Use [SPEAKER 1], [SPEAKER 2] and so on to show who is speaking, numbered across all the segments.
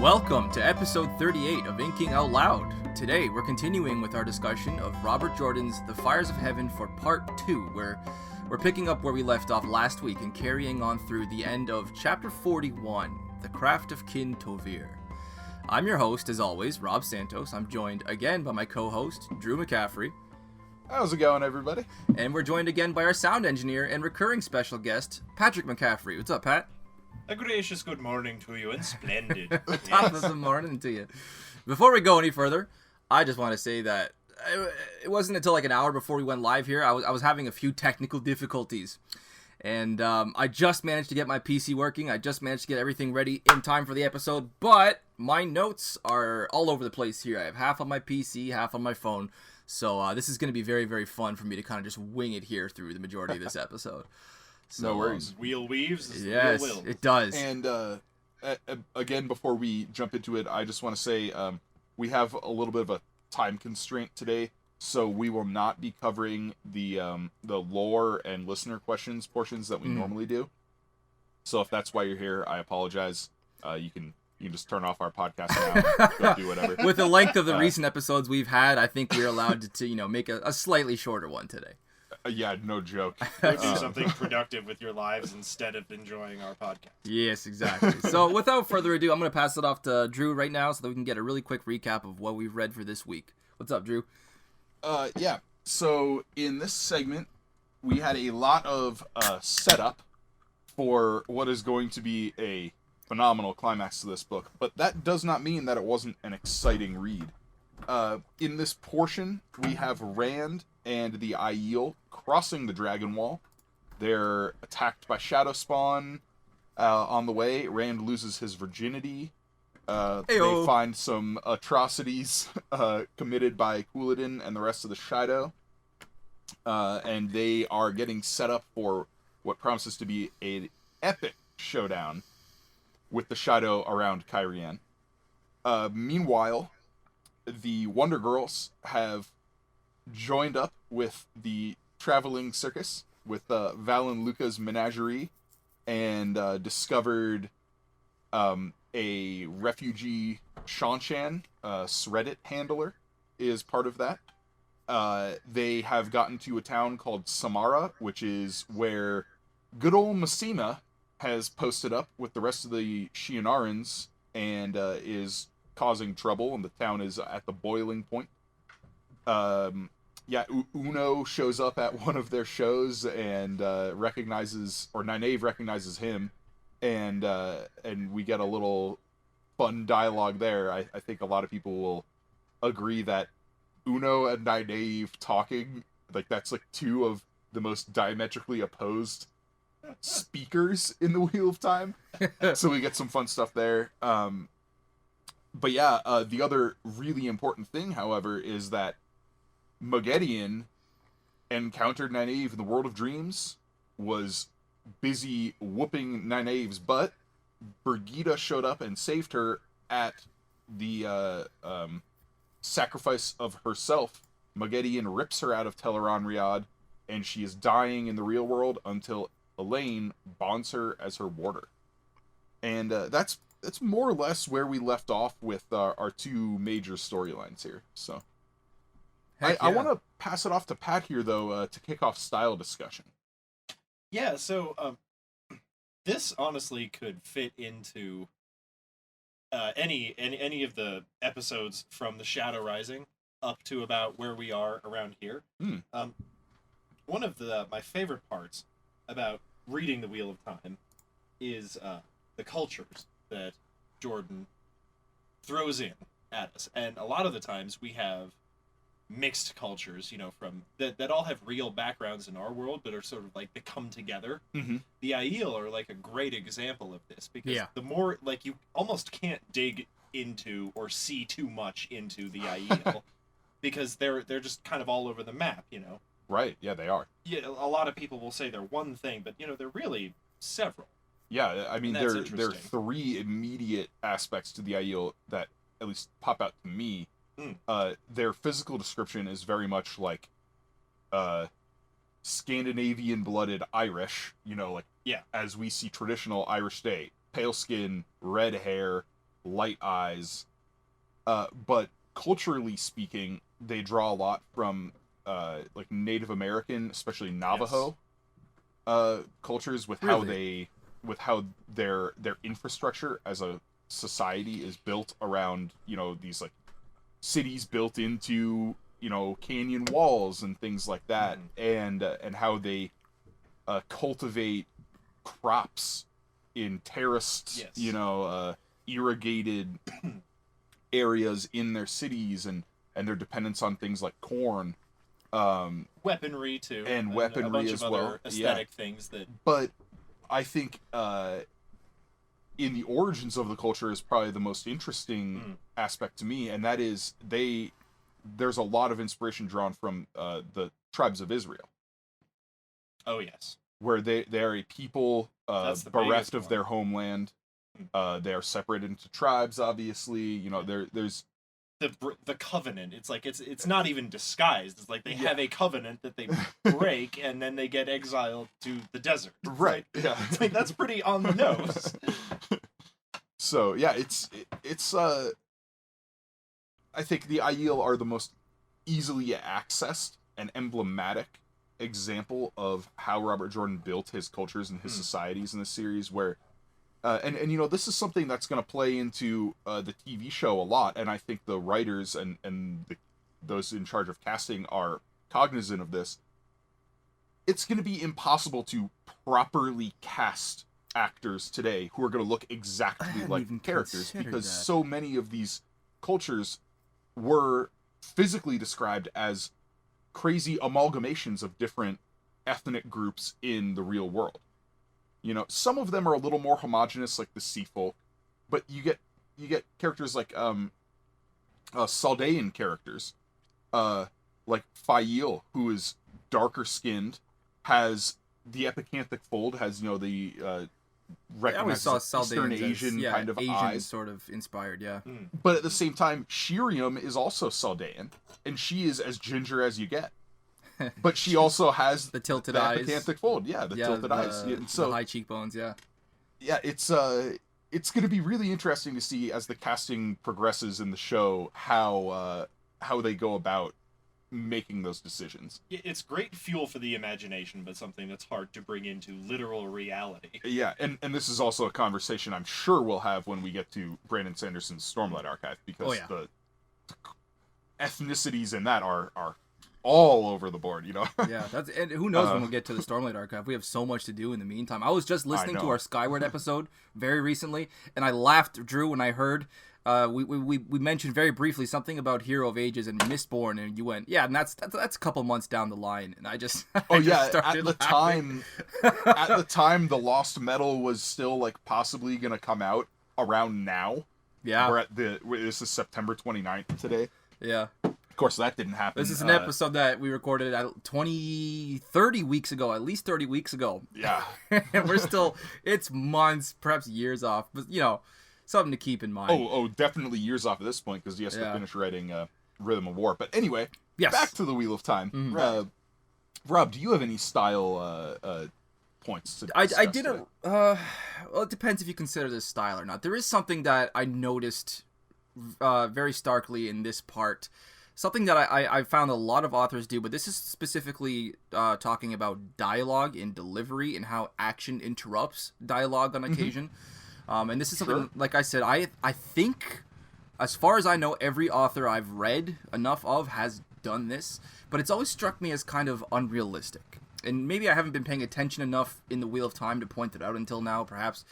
[SPEAKER 1] Welcome to episode 38 of Inking Out Loud. Today, we're continuing with our discussion of Robert Jordan's The Fires of Heaven for Part 2, where we're picking up where we left off last week and carrying on through the end of Chapter 41, The Craft of Kin Tovir. I'm your host, as always, Rob Santos. I'm joined again by my co-host, Drew McCaffrey.
[SPEAKER 2] How's it going, everybody?
[SPEAKER 1] And we're joined again by our sound engineer and recurring special guest, Patrick McCaffrey. What's up, Pat?
[SPEAKER 3] A gracious good morning to you, and splendid.
[SPEAKER 1] Top of the morning to you. Before we go any further, I just want to say that it wasn't until like an hour before we went live here, I was having a few technical difficulties. And I just managed to get my PC working. I just managed to get everything ready in time for the episode. But my notes are all over the place here. I have half on my PC, half on my phone. So this is going to be very, very fun for me to kind of just wing it here through the majority of this episode. So,
[SPEAKER 2] no worries.
[SPEAKER 3] Wheel weaves.
[SPEAKER 1] Yes,
[SPEAKER 3] wheel will.
[SPEAKER 1] it does.
[SPEAKER 2] And again, before we jump into it, I just want to say we have a little bit of a time constraint today, so we will not be covering the lore and listener questions portions that we normally do. So if that's why you're here, I apologize. You can just turn off our podcast now. Go do whatever.
[SPEAKER 1] With the length of the recent episodes we've had, I think we're allowed to make a slightly shorter one today.
[SPEAKER 2] Yeah, no joke.
[SPEAKER 3] Go do something productive with your lives instead of enjoying our podcast.
[SPEAKER 1] Yes, exactly. So without further ado, I'm going to pass it off to Drew right now so that we can get a really quick recap of what we've read for this week. What's up, Drew?
[SPEAKER 2] Yeah. So in this segment, we had a lot of setup for what is going to be a phenomenal climax to this book, but that does not mean that it wasn't an exciting read. In this portion, we have Rand and the Aiel crossing the Dragon Wall. They're attacked by Shadow Spawn. On the way, Rand loses his virginity. They find some atrocities committed by Couladin and the rest of the Shadow. And they are getting set up for what promises to be an epic showdown with the Shadow around Kyrian. Meanwhile, the Wonder Girls have joined up with the traveling circus with Valan Luca's menagerie and discovered a refugee Shanshan, Sreddit handler, is part of that. They have gotten to a town called Samara, which is where good old Messina has posted up with the rest of the Shianarans and is causing trouble, and the town is at the boiling point. Uno shows up at one of their shows and recognizes, or Nynaeve recognizes him, and we get a little fun dialogue there. I think a lot of people will agree that Uno and Nynaeve talking, like, that's like two of the most diametrically opposed speakers in the Wheel of Time. So we get some fun stuff there. But yeah, the other really important thing, however, is that Moghedien encountered Nynaeve in the World of Dreams, was busy whooping Nynaeve's butt. Birgitte showed up and saved her at the sacrifice of herself. Moghedien rips her out of Teleron Riad, and she is dying in the real world until Elaine bonds her as her warder. And that's more or less where we left off with our two major storylines here. So I want to pass it off to Pat here, though, to kick off style discussion.
[SPEAKER 3] Yeah, so this honestly could fit into any of the episodes from the Shadow Rising up to about where we are around here. One of my favorite parts about reading the Wheel of Time is the cultures that Jordan throws in at us. And a lot of the times we have mixed cultures, from that all have real backgrounds in our world, but are sort of like they come together.
[SPEAKER 2] Mm-hmm.
[SPEAKER 3] The Aiel are like a great example of this, because the more, like, you almost can't dig into or see too much into the Aiel because they're just kind of all over the map,
[SPEAKER 2] Right, yeah, they are.
[SPEAKER 3] Yeah, a lot of people will say they're one thing, but they're really several.
[SPEAKER 2] Yeah, I mean, there are three
[SPEAKER 3] interesting.
[SPEAKER 2] immediate aspects to the Aiel that at least pop out to me. Their physical description is very much like Scandinavian-blooded Irish, as we see traditional Irish day. Pale skin, red hair, light eyes. But culturally speaking, they draw a lot from like Native American, especially Navajo cultures, with how their infrastructure as a society is built around, you know, these like cities built into, you know, canyon walls and things like that, and how they cultivate crops in terraced, you know, irrigated areas in their cities, and their dependence on things like corn,
[SPEAKER 3] weaponry too,
[SPEAKER 2] and weaponry
[SPEAKER 3] a bunch
[SPEAKER 2] as
[SPEAKER 3] of
[SPEAKER 2] well.
[SPEAKER 3] other aesthetic things that.
[SPEAKER 2] But I think in the origins of the culture is probably the most interesting aspect to me, and that is there's a lot of inspiration drawn from the tribes of Israel.
[SPEAKER 3] Oh yes,
[SPEAKER 2] where they are a people bereft of their homeland. They are separated into tribes, obviously. You know, there's
[SPEAKER 3] the covenant. It's like it's not even disguised. It's like they have a covenant that they break, and then they get exiled to the desert.
[SPEAKER 2] Right.
[SPEAKER 3] Like,
[SPEAKER 2] yeah.
[SPEAKER 3] It's like that's pretty on the nose.
[SPEAKER 2] So yeah, it's I think the Aiel are the most easily accessed and emblematic example of how Robert Jordan built his cultures and his societies in the series, where and you know, this is something that's going to play into the TV show a lot, and I think the writers and those in charge of casting are cognizant of this. It's going to be impossible to properly cast actors today who are going to look exactly like characters, because so many of these cultures were physically described as crazy amalgamations of different ethnic groups in the real world. You know, some of them are a little more homogenous, like the Sea Folk, but you get characters like Saldean characters, like Fail, who is darker skinned, has the epicanthic fold, has, you know, the recognizes Eastern Asian kind of
[SPEAKER 1] Asian
[SPEAKER 2] eyes,
[SPEAKER 1] sort of inspired, yeah.
[SPEAKER 2] But at the same time, Shiriam is also Saldean, and she is as ginger as you get. But she also has
[SPEAKER 1] the tilted eyes,
[SPEAKER 2] epicanthic fold, tilted eyes. Yeah, so
[SPEAKER 1] the high cheekbones, yeah.
[SPEAKER 2] Yeah, it's going to be really interesting to see as the casting progresses in the show how they go about making those decisions.
[SPEAKER 3] It's great fuel for the imagination, but something that's hard to bring into literal reality.
[SPEAKER 2] Yeah, and this is also a conversation I'm sure we'll have when we get to Brandon Sanderson's Stormlight Archive, because the ethnicities in that are all over the board, you know.
[SPEAKER 1] Yeah, and who knows when we'll get to the Stormlight Archive. We have so much to do in the meantime. I was just listening to our Skyward episode very recently, and I laughed, Drew, when I heard we mentioned very briefly something about Hero of Ages and Mistborn, and you went, yeah, and that's a couple months down the line, and I just
[SPEAKER 2] at the time the Lost Metal was still like possibly gonna come out around now.
[SPEAKER 1] Yeah,
[SPEAKER 2] this is September 29th today.
[SPEAKER 1] Yeah.
[SPEAKER 2] Of course, that didn't happen.
[SPEAKER 1] This is an episode that we recorded 30 weeks ago, at least 30 weeks ago.
[SPEAKER 2] Yeah.
[SPEAKER 1] And we're still, it's months, perhaps years off, but, you know, something to keep in mind.
[SPEAKER 2] Oh, definitely years off at this point, because he has to finish writing Rhythm of War. But anyway, back to the Wheel of Time.
[SPEAKER 1] Mm-hmm.
[SPEAKER 2] Rob, do you have any style points to discuss
[SPEAKER 1] I didn't, well, it depends if you consider this style or not. There is something that I noticed very starkly in this part. Something that I found a lot of authors do, but this is specifically talking about dialogue and delivery and how action interrupts dialogue on occasion. And this is something, like I said, I think, as far as I know, every author I've read enough of has done this, but it's always struck me as kind of unrealistic. And maybe I haven't been paying attention enough in the Wheel of Time to point it out until now. Perhaps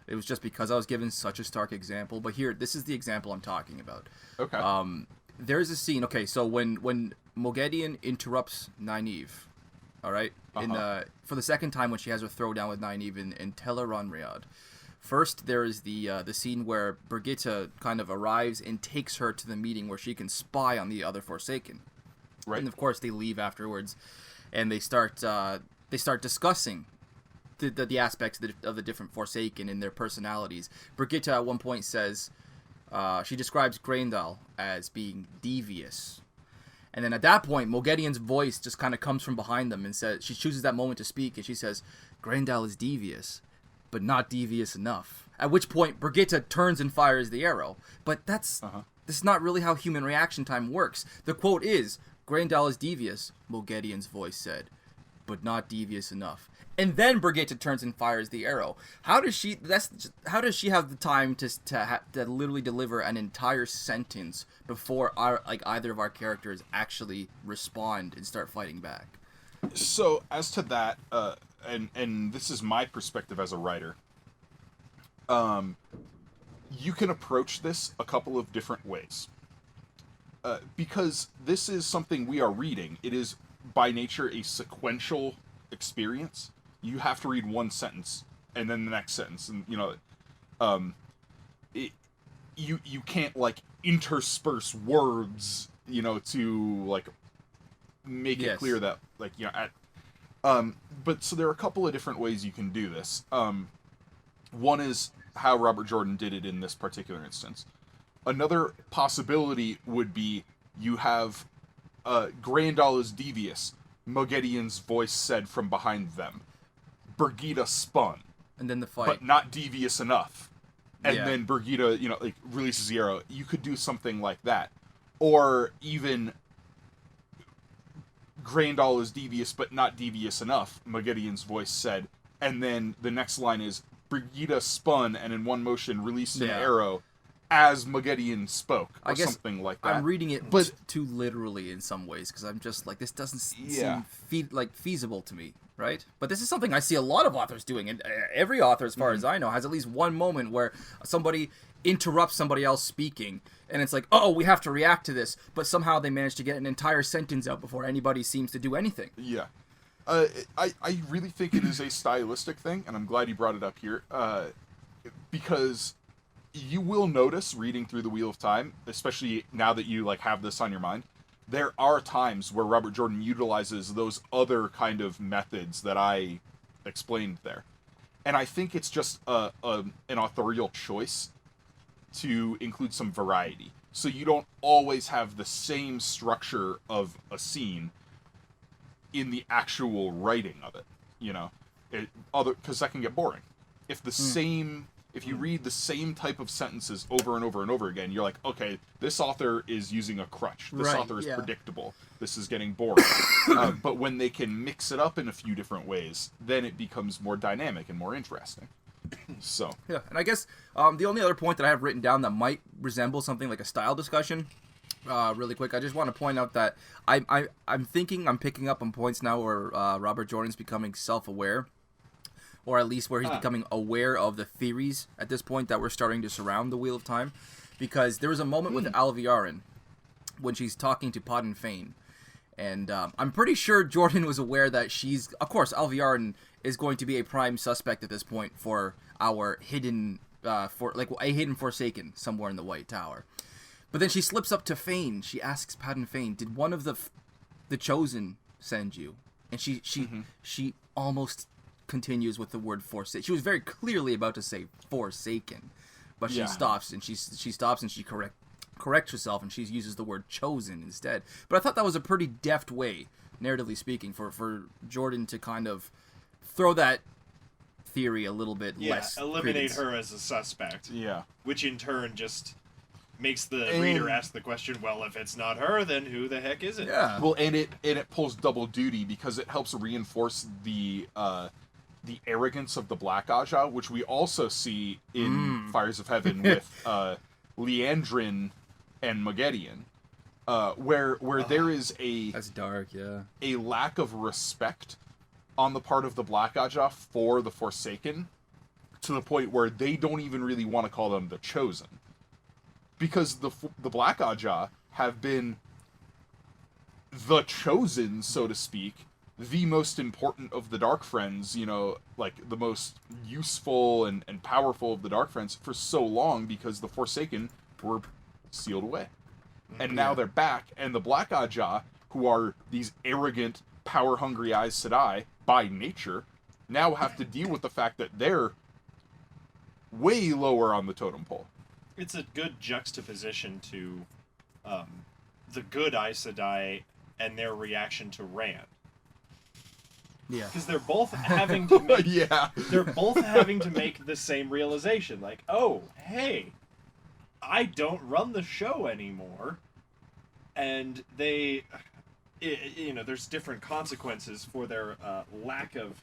[SPEAKER 1] it was just because I was given such a stark example. But here, this is the example I'm talking about.
[SPEAKER 2] Okay.
[SPEAKER 1] There's a scene. Okay, so when Moghedien interrupts Nynaeve, all right, for the second time when she has her throwdown with Nynaeve in Tel Aranriad. First, there is the scene where Brigitte kind of arrives and takes her to the meeting where she can spy on the other Forsaken.
[SPEAKER 2] Right.
[SPEAKER 1] And of course, they leave afterwards, and they start discussing the aspects of the different Forsaken and their personalities. Brigitte at one point says. She describes Grendel as being devious. And then at that point, Moghedien's voice just kind of comes from behind them and says, she chooses that moment to speak, and she says, Grendel is devious, but not devious enough. At which point, Brigitte turns and fires the arrow. But that's not really how human reaction time works. The quote is, Grandal is devious, Mogedian's voice said, but not devious enough. And then Brigitte turns and fires the arrow. How does she have the time to literally deliver an entire sentence before either of our characters actually respond and start fighting back?
[SPEAKER 2] So as to that, and this is my perspective as a writer, you can approach this a couple of different ways. Because this is something we are reading. It is by nature a sequential experience. You have to read one sentence and then the next sentence, and you can't like intersperse words, to like make it clear that but so there are a couple of different ways you can do this. One is how Robert Jordan did it in this particular instance. Another possibility would be you have Grandal is devious, Mogedian's voice said from behind them. Brigitte spun.
[SPEAKER 1] And then the fight.
[SPEAKER 2] But not devious enough. And then Brigitte, releases the arrow. You could do something like that. Or even Grandal is devious but not devious enough, Mogedian's voice said. And then the next line is Brigitte spun and in one motion released an arrow as Mogedian spoke, or
[SPEAKER 1] I guess
[SPEAKER 2] something like that.
[SPEAKER 1] I'm reading it too literally in some ways, because I'm just like, this doesn't seem feasible to me, right? But this is something I see a lot of authors doing, and every author, as far as I know, has at least one moment where somebody interrupts somebody else speaking, and it's like, oh, we have to react to this, but somehow they manage to get an entire sentence out before anybody seems to do anything.
[SPEAKER 2] Yeah. I really think it is a stylistic thing, and I'm glad you brought it up here, because you will notice reading through the Wheel of Time, especially now that you have this on your mind, there are times where Robert Jordan utilizes those other kind of methods that I explained there. And I think it's just an authorial choice to include some variety. So you don't always have the same structure of a scene in the actual writing of it, because that can get boring. If you read the same type of sentences over and over and over again, you're like, okay, this author is using a crutch. This author is predictable. This is getting boring. But when they can mix it up in a few different ways, then it becomes more dynamic and more interesting. So
[SPEAKER 1] yeah, and I guess the only other point that I have written down that might resemble something like a style discussion, really quick, I just want to point out that I'm picking up on points now where Robert Jordan's becoming self-aware, or at least where he's becoming aware of the theories at this point that we're starting to surround the Wheel of Time. Because there was a moment with Alviarin when she's talking to Podden Fane, and I'm pretty sure Jordan was aware that of course, Alviarin is going to be a prime suspect at this point for our hidden, a hidden Forsaken somewhere in the White Tower. But then she slips up to Fane. She asks Podden Fane, "Did one of the Chosen send you?" And she almost continues with the word Forsaken. She was very clearly about to say Forsaken, but she stops and she corrects herself, and she uses the word Chosen instead. But I thought that was a pretty deft way, narratively speaking, for Jordan to kind of throw that theory a little bit less.
[SPEAKER 3] Eliminate her as a suspect.
[SPEAKER 2] Yeah.
[SPEAKER 3] Which in turn just makes the reader ask the question, well, if it's not her, then who the heck is it?
[SPEAKER 1] Yeah.
[SPEAKER 2] Well, and it pulls double duty because it helps reinforce the arrogance of the Black Aja, which we also see in Fires of Heaven with Leandrin and Mogedian, where there is
[SPEAKER 1] that's dark,
[SPEAKER 2] a lack of respect on the part of the Black Aja for the Forsaken, to the point where they don't even really want to call them the Chosen, because the Black Aja have been the Chosen, so to speak, the most important of the Dark Friends, the most useful and powerful of the Dark Friends for so long, because the Forsaken were sealed away. And now they're back, and the Black Aja, who are these arrogant, power-hungry Aes Sedai by nature, now have to deal with the fact that they're way lower on the totem pole.
[SPEAKER 3] It's a good juxtaposition to the good Aes Sedai and their reaction to Rand.
[SPEAKER 1] Yeah.
[SPEAKER 3] Because they're both having to make,
[SPEAKER 2] Yeah.
[SPEAKER 3] they're both having to make the same realization. Like, oh, hey, I don't run the show anymore. And they, there's different consequences for their lack of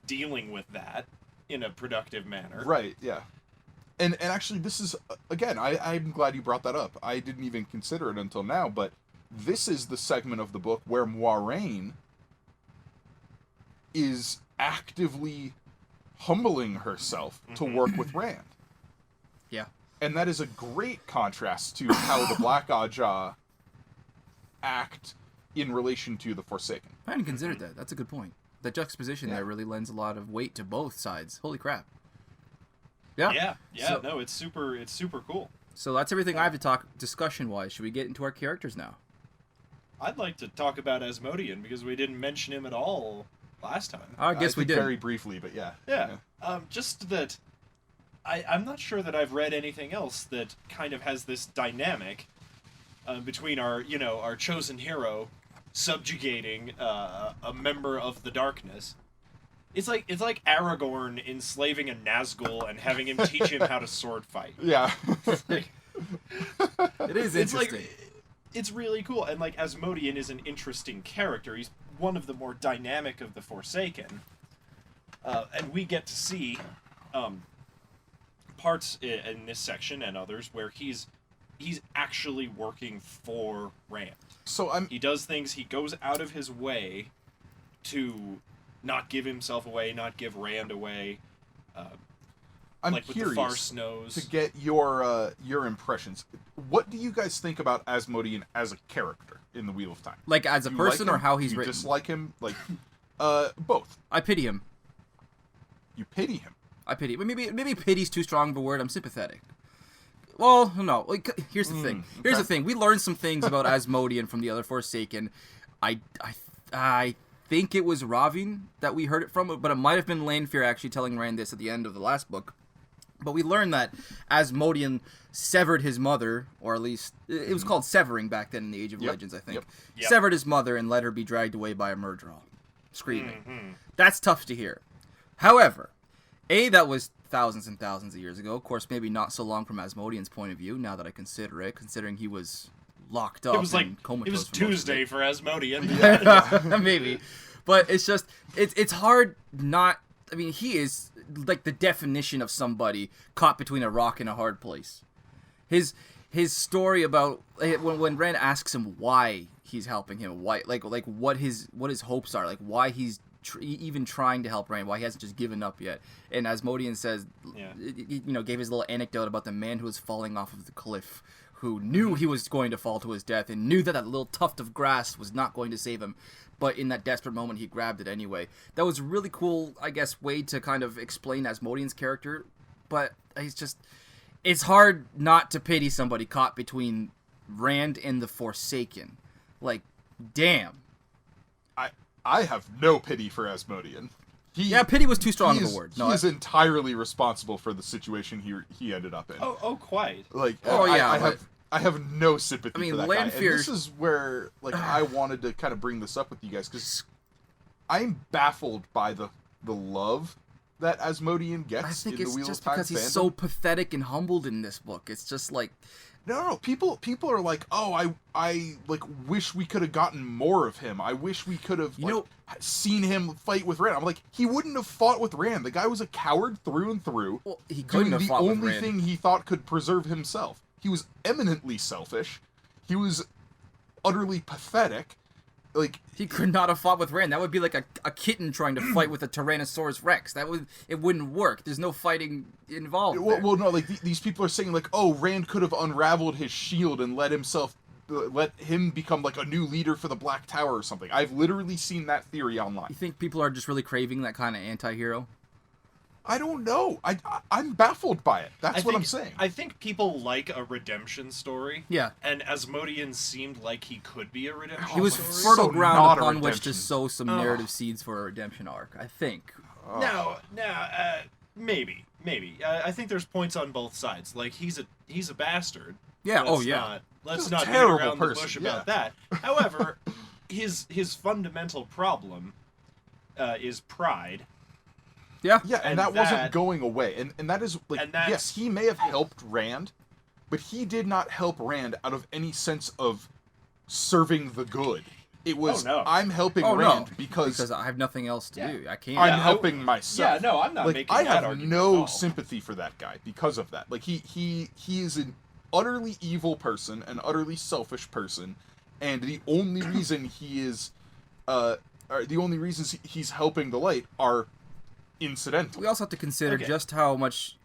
[SPEAKER 3] dealing with that in a productive manner.
[SPEAKER 2] Right, yeah. And actually, this is, again, I'm glad you brought that up. I didn't even consider it until now, but this is the segment of the book where Moiraine is actively humbling herself to work with Rand.
[SPEAKER 1] Yeah.
[SPEAKER 2] And that is a great contrast to how the Black Ajah act in relation to the Forsaken.
[SPEAKER 1] I hadn't considered that. That's a good point. The juxtaposition there really lends a lot of weight to both sides. Holy crap. Yeah.
[SPEAKER 3] Yeah.
[SPEAKER 1] So,
[SPEAKER 3] No, it's super cool.
[SPEAKER 1] So that's everything I have to talk discussion-wise. Should we get into our characters now?
[SPEAKER 3] I'd like to talk about Asmodean because we didn't mention him at all last time.
[SPEAKER 1] I guess we
[SPEAKER 2] think
[SPEAKER 1] did.
[SPEAKER 2] very briefly, but yeah.
[SPEAKER 3] Yeah. Just that I'm not sure that I've read anything else that kind of has this dynamic between our chosen hero subjugating a member of the darkness. It's like Aragorn enslaving a Nazgul and having him teach him how to sword fight.
[SPEAKER 2] Yeah.
[SPEAKER 1] It is interesting.
[SPEAKER 3] It's really cool, and like Asmodean is an interesting character. He's one of the more dynamic of the Forsaken, and we get to see parts in this section and others where he's actually working for Rand.
[SPEAKER 2] So
[SPEAKER 3] he does things. He goes out of his way to not give himself away, not give Rand away.
[SPEAKER 2] I'm
[SPEAKER 3] like with the
[SPEAKER 2] curious
[SPEAKER 3] Far Snows.
[SPEAKER 2] to get your impressions. What do you guys think about Asmodean as a character in the Wheel of Time?
[SPEAKER 1] Like as a
[SPEAKER 2] Do you
[SPEAKER 1] person
[SPEAKER 2] like
[SPEAKER 1] or
[SPEAKER 2] him?
[SPEAKER 1] how he's
[SPEAKER 2] Do you
[SPEAKER 1] written?
[SPEAKER 2] dislike him? Like, both.
[SPEAKER 1] I pity him.
[SPEAKER 2] You pity him.
[SPEAKER 1] I pity. Maybe pity's too strong of a word. I'm sympathetic. Well, no. Like, here's the thing. Here's the thing. We learned some things about Asmodean from the other Forsaken. I think it was Ravin that we heard it from, but it might have been Lanfear actually telling Rand this at the end of the last book. But we learned that Asmodean severed his mother, or at least it was called severing back then in the Age of Legends, I think.
[SPEAKER 3] Yep.
[SPEAKER 1] Severed his mother and let her be dragged away by a murderer, screaming. That's tough to hear. However, that was thousands and thousands of years ago. Of course, maybe not so long from Asmodean's point of view, now that I consider it, considering he was locked up.
[SPEAKER 3] It was like
[SPEAKER 1] and comatose
[SPEAKER 3] it was
[SPEAKER 1] for most of
[SPEAKER 3] Tuesday
[SPEAKER 1] it.
[SPEAKER 3] for Asmodean.
[SPEAKER 1] Maybe. But it's just, it's hard not, I mean, he is like the definition of somebody caught between a rock and a hard place. His story about, when Rand asks him why he's helping him, why, like what his hopes are, like why he's even trying to help Rand, why he hasn't just given up yet. And Asmodean says, gave his little anecdote about the man who was falling off of the cliff, who knew he was going to fall to his death and knew that little tuft of grass was not going to save him. But in that desperate moment, he grabbed it anyway. That was a really cool, I guess, way to kind of explain Asmodean's character. But it's hard not to pity somebody caught between Rand and the Forsaken. Like, damn.
[SPEAKER 2] I have no pity for Asmodean.
[SPEAKER 1] Pity was too strong of a word.
[SPEAKER 2] No, he is entirely responsible for the situation he ended up in.
[SPEAKER 3] Oh, quite.
[SPEAKER 2] Like, I have no sympathy for that guy. And this is where, like, I wanted to kind of bring this up with you guys, because I'm baffled by the love that Asmodean gets in the Wheel of Time.
[SPEAKER 1] I think it's just because he's so pathetic and humbled in this book. It's just like...
[SPEAKER 2] No. People are like, oh, I like wish we could have gotten more of him. I wish we could have seen him fight with Rand. I'm like, he wouldn't have fought with Rand. The guy was a coward through and through.
[SPEAKER 1] Well, he couldn't have fought with Rand.
[SPEAKER 2] The only thing he thought could preserve himself. He was eminently selfish. He was utterly pathetic. Like,
[SPEAKER 1] he could not have fought with Rand. That would be like a kitten trying to fight with a Tyrannosaurus Rex. It wouldn't work. There's no fighting involved.
[SPEAKER 2] Well, no. Like these people are saying, like, oh, Rand could have unraveled his shield and let him become like a new leader for the Black Tower or something. I've literally seen that theory online.
[SPEAKER 1] You think people are just really craving that kind of anti-hero?
[SPEAKER 2] I don't know. I'm baffled by it. That's what I'm saying.
[SPEAKER 3] I think people like a redemption story.
[SPEAKER 1] Yeah.
[SPEAKER 3] And Asmodean seemed like he could be a redemption
[SPEAKER 1] He was
[SPEAKER 3] story.
[SPEAKER 1] fertile ground upon which to sow some narrative seeds for a redemption arc, I think.
[SPEAKER 3] Maybe. I think there's points on both sides. Like, he's a bastard.
[SPEAKER 1] Yeah,
[SPEAKER 3] Let's not beat
[SPEAKER 2] terrible
[SPEAKER 3] around the
[SPEAKER 2] person,
[SPEAKER 3] bush about that. However, his fundamental problem is pride.
[SPEAKER 1] Yeah.
[SPEAKER 2] Yeah, and that wasn't going away. And that is, like, yes, he may have helped Rand, but he did not help Rand out of any sense of serving the good. It was, I'm helping Rand because
[SPEAKER 1] I have nothing else to do. I can't.
[SPEAKER 2] I'm helping myself.
[SPEAKER 3] Yeah, no, I'm not
[SPEAKER 2] like,
[SPEAKER 3] making
[SPEAKER 2] I
[SPEAKER 3] that
[SPEAKER 2] have
[SPEAKER 3] argument
[SPEAKER 2] no sympathy for that guy because of that. Like, he is an utterly evil person, an utterly selfish person, and the only reason he is, or the only reasons he's helping the light are incidental.
[SPEAKER 1] We also have to consider just how much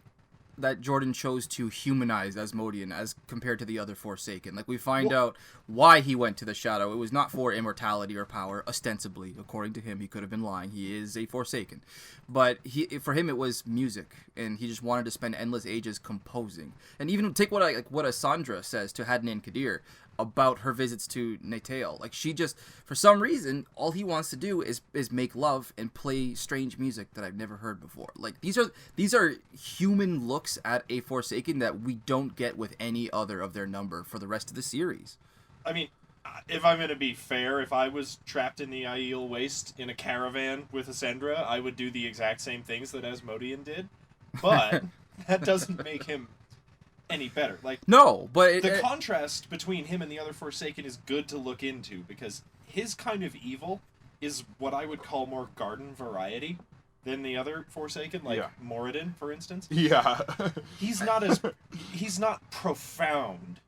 [SPEAKER 1] that Jordan chose to humanize Asmodean as compared to the other Forsaken. Like, we find out why he went to the Shadow. It was not for immortality or power, ostensibly. According to him, he could have been lying. He is a Forsaken. But for him, it was music, and he just wanted to spend endless ages composing. And even take what Asandra says to Hadnan Kadir about her visits to Natael. Like, she just, for some reason, all he wants to do is make love and play strange music that I've never heard before. Like, these are human looks at a Forsaken that we don't get with any other of their number for the rest of the series.
[SPEAKER 3] I mean, if I'm going to be fair, if I was trapped in the Aiel Waste in a caravan with Asandra, I would do the exact same things that Asmodean did. But that doesn't make him any better. Like,
[SPEAKER 1] no, but
[SPEAKER 3] the contrast between him and the other Forsaken is good to look into, because his kind of evil is what I would call more garden variety than the other Forsaken, like Moradin, for instance.
[SPEAKER 2] Yeah.
[SPEAKER 3] he's not profound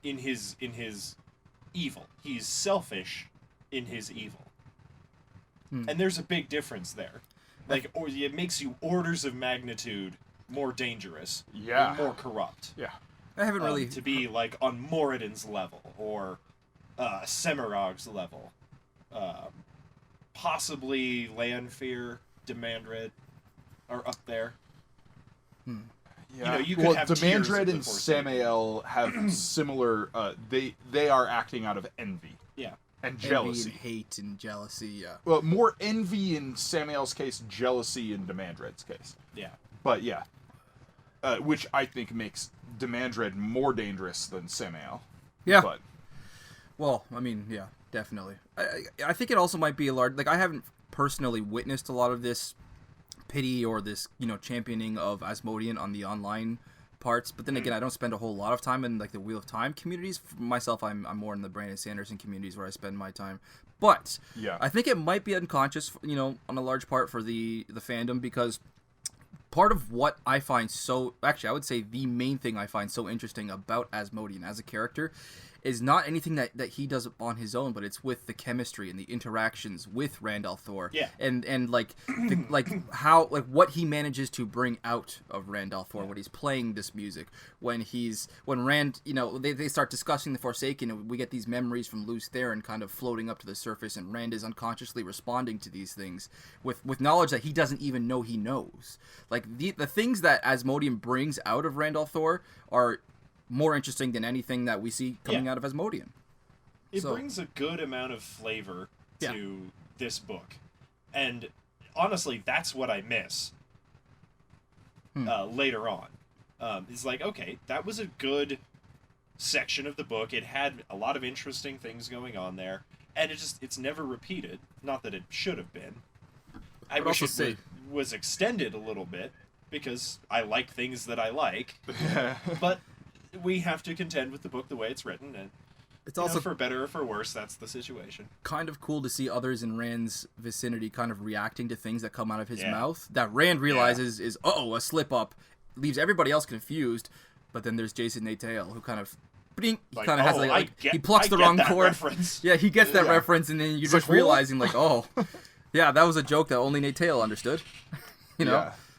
[SPEAKER 3] in his evil. He's selfish in his evil. And there's a big difference there. Like, or it makes you orders of magnitude more dangerous, and more corrupt.
[SPEAKER 2] Yeah,
[SPEAKER 1] I haven't really
[SPEAKER 3] to be like on Moradin's level or Semirog's level, possibly Lanfear, Demandred are up there.
[SPEAKER 2] Yeah,
[SPEAKER 3] you know, you could have
[SPEAKER 2] Demandred and Samael have similar. They are acting out of envy.
[SPEAKER 3] Yeah,
[SPEAKER 2] and jealousy,
[SPEAKER 1] envy and hate and jealousy. Yeah.
[SPEAKER 2] Well, more envy in Samael's case, jealousy in Demandred's case.
[SPEAKER 3] Yeah.
[SPEAKER 2] But yeah. Which I think makes Demandred more dangerous than Samael.
[SPEAKER 1] Yeah.
[SPEAKER 2] But,
[SPEAKER 1] well, I mean, yeah, definitely. I think it also might be a large... Like, I haven't personally witnessed a lot of this pity or this, championing of Asmodean on the online parts. But then again, I don't spend a whole lot of time in, like, the Wheel of Time communities. For myself, I'm more in the Brandon Sanderson communities where I spend my time. But I think it might be unconscious, on a large part for the fandom, because... part of what I find I would say the main thing I find so interesting about Asmodean as a character is not anything that he does on his own, but it's with the chemistry and the interactions with Rand al'Thor.
[SPEAKER 3] Yeah.
[SPEAKER 1] And like how what he manages to bring out of Rand al'Thor when he's playing this music, when Rand, they start discussing the Forsaken, and we get these memories from Luce Theron kind of floating up to the surface, and Rand is unconsciously responding to these things with knowledge that he doesn't even know he knows. Like the things that Asmodean brings out of Rand al'Thor are more interesting than anything that we see coming out of Asmodean.
[SPEAKER 3] It brings a good amount of flavor to this book. And honestly, that's what I miss later on. It's like, okay, that was a good section of the book. It had a lot of interesting things going on there. And it's never repeated. Not that it should have been. I wish it was extended a little bit, because I like things that I like. But we have to contend with the book the way it's written, and it's also for better or for worse, that's the situation.
[SPEAKER 1] Kind of cool to see others in Rand's vicinity kind of reacting to things that come out of his mouth that Rand realizes is a slip up, leaves everybody else confused. But then there's Jason Natael, who kind of he plucks the wrong chord.
[SPEAKER 3] Reference.
[SPEAKER 1] Yeah, he gets that reference, and then you're just realizing that was a joke that only Natael understood.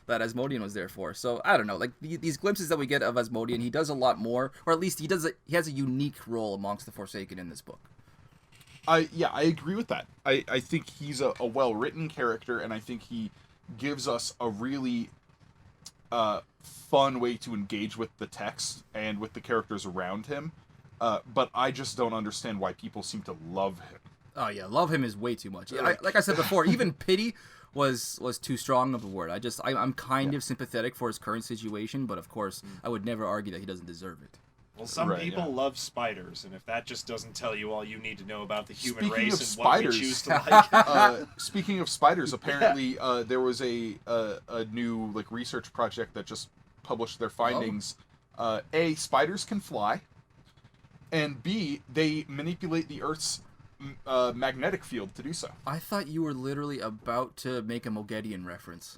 [SPEAKER 1] That Asmodean was there for. So I don't know, like these glimpses that we get of Asmodean, he does a lot more, or at least he has a unique role amongst the Forsaken in this book.
[SPEAKER 2] I agree with that. I think he's a well-written character, and I think he gives us a really fun way to engage with the text and with the characters around him. But I just don't understand why people seem to love him.
[SPEAKER 1] Oh yeah, love him is way too much. Like I said before, even pity was too strong of a word. I'm kind of sympathetic for his current situation, but of course, I would never argue that he doesn't deserve it.
[SPEAKER 3] Well, some
[SPEAKER 2] Right,
[SPEAKER 3] people
[SPEAKER 2] yeah.
[SPEAKER 3] love spiders, and if that just doesn't tell you all you need to know about the human
[SPEAKER 2] Speaking
[SPEAKER 3] race
[SPEAKER 2] of
[SPEAKER 3] and what we
[SPEAKER 2] spiders,
[SPEAKER 3] choose to like.
[SPEAKER 2] Speaking of spiders, apparently there was a new like research project that just published their findings. A, spiders can fly, and B, they manipulate the Earth's magnetic field to do so.
[SPEAKER 1] I thought you were literally about to make a Mogedian reference.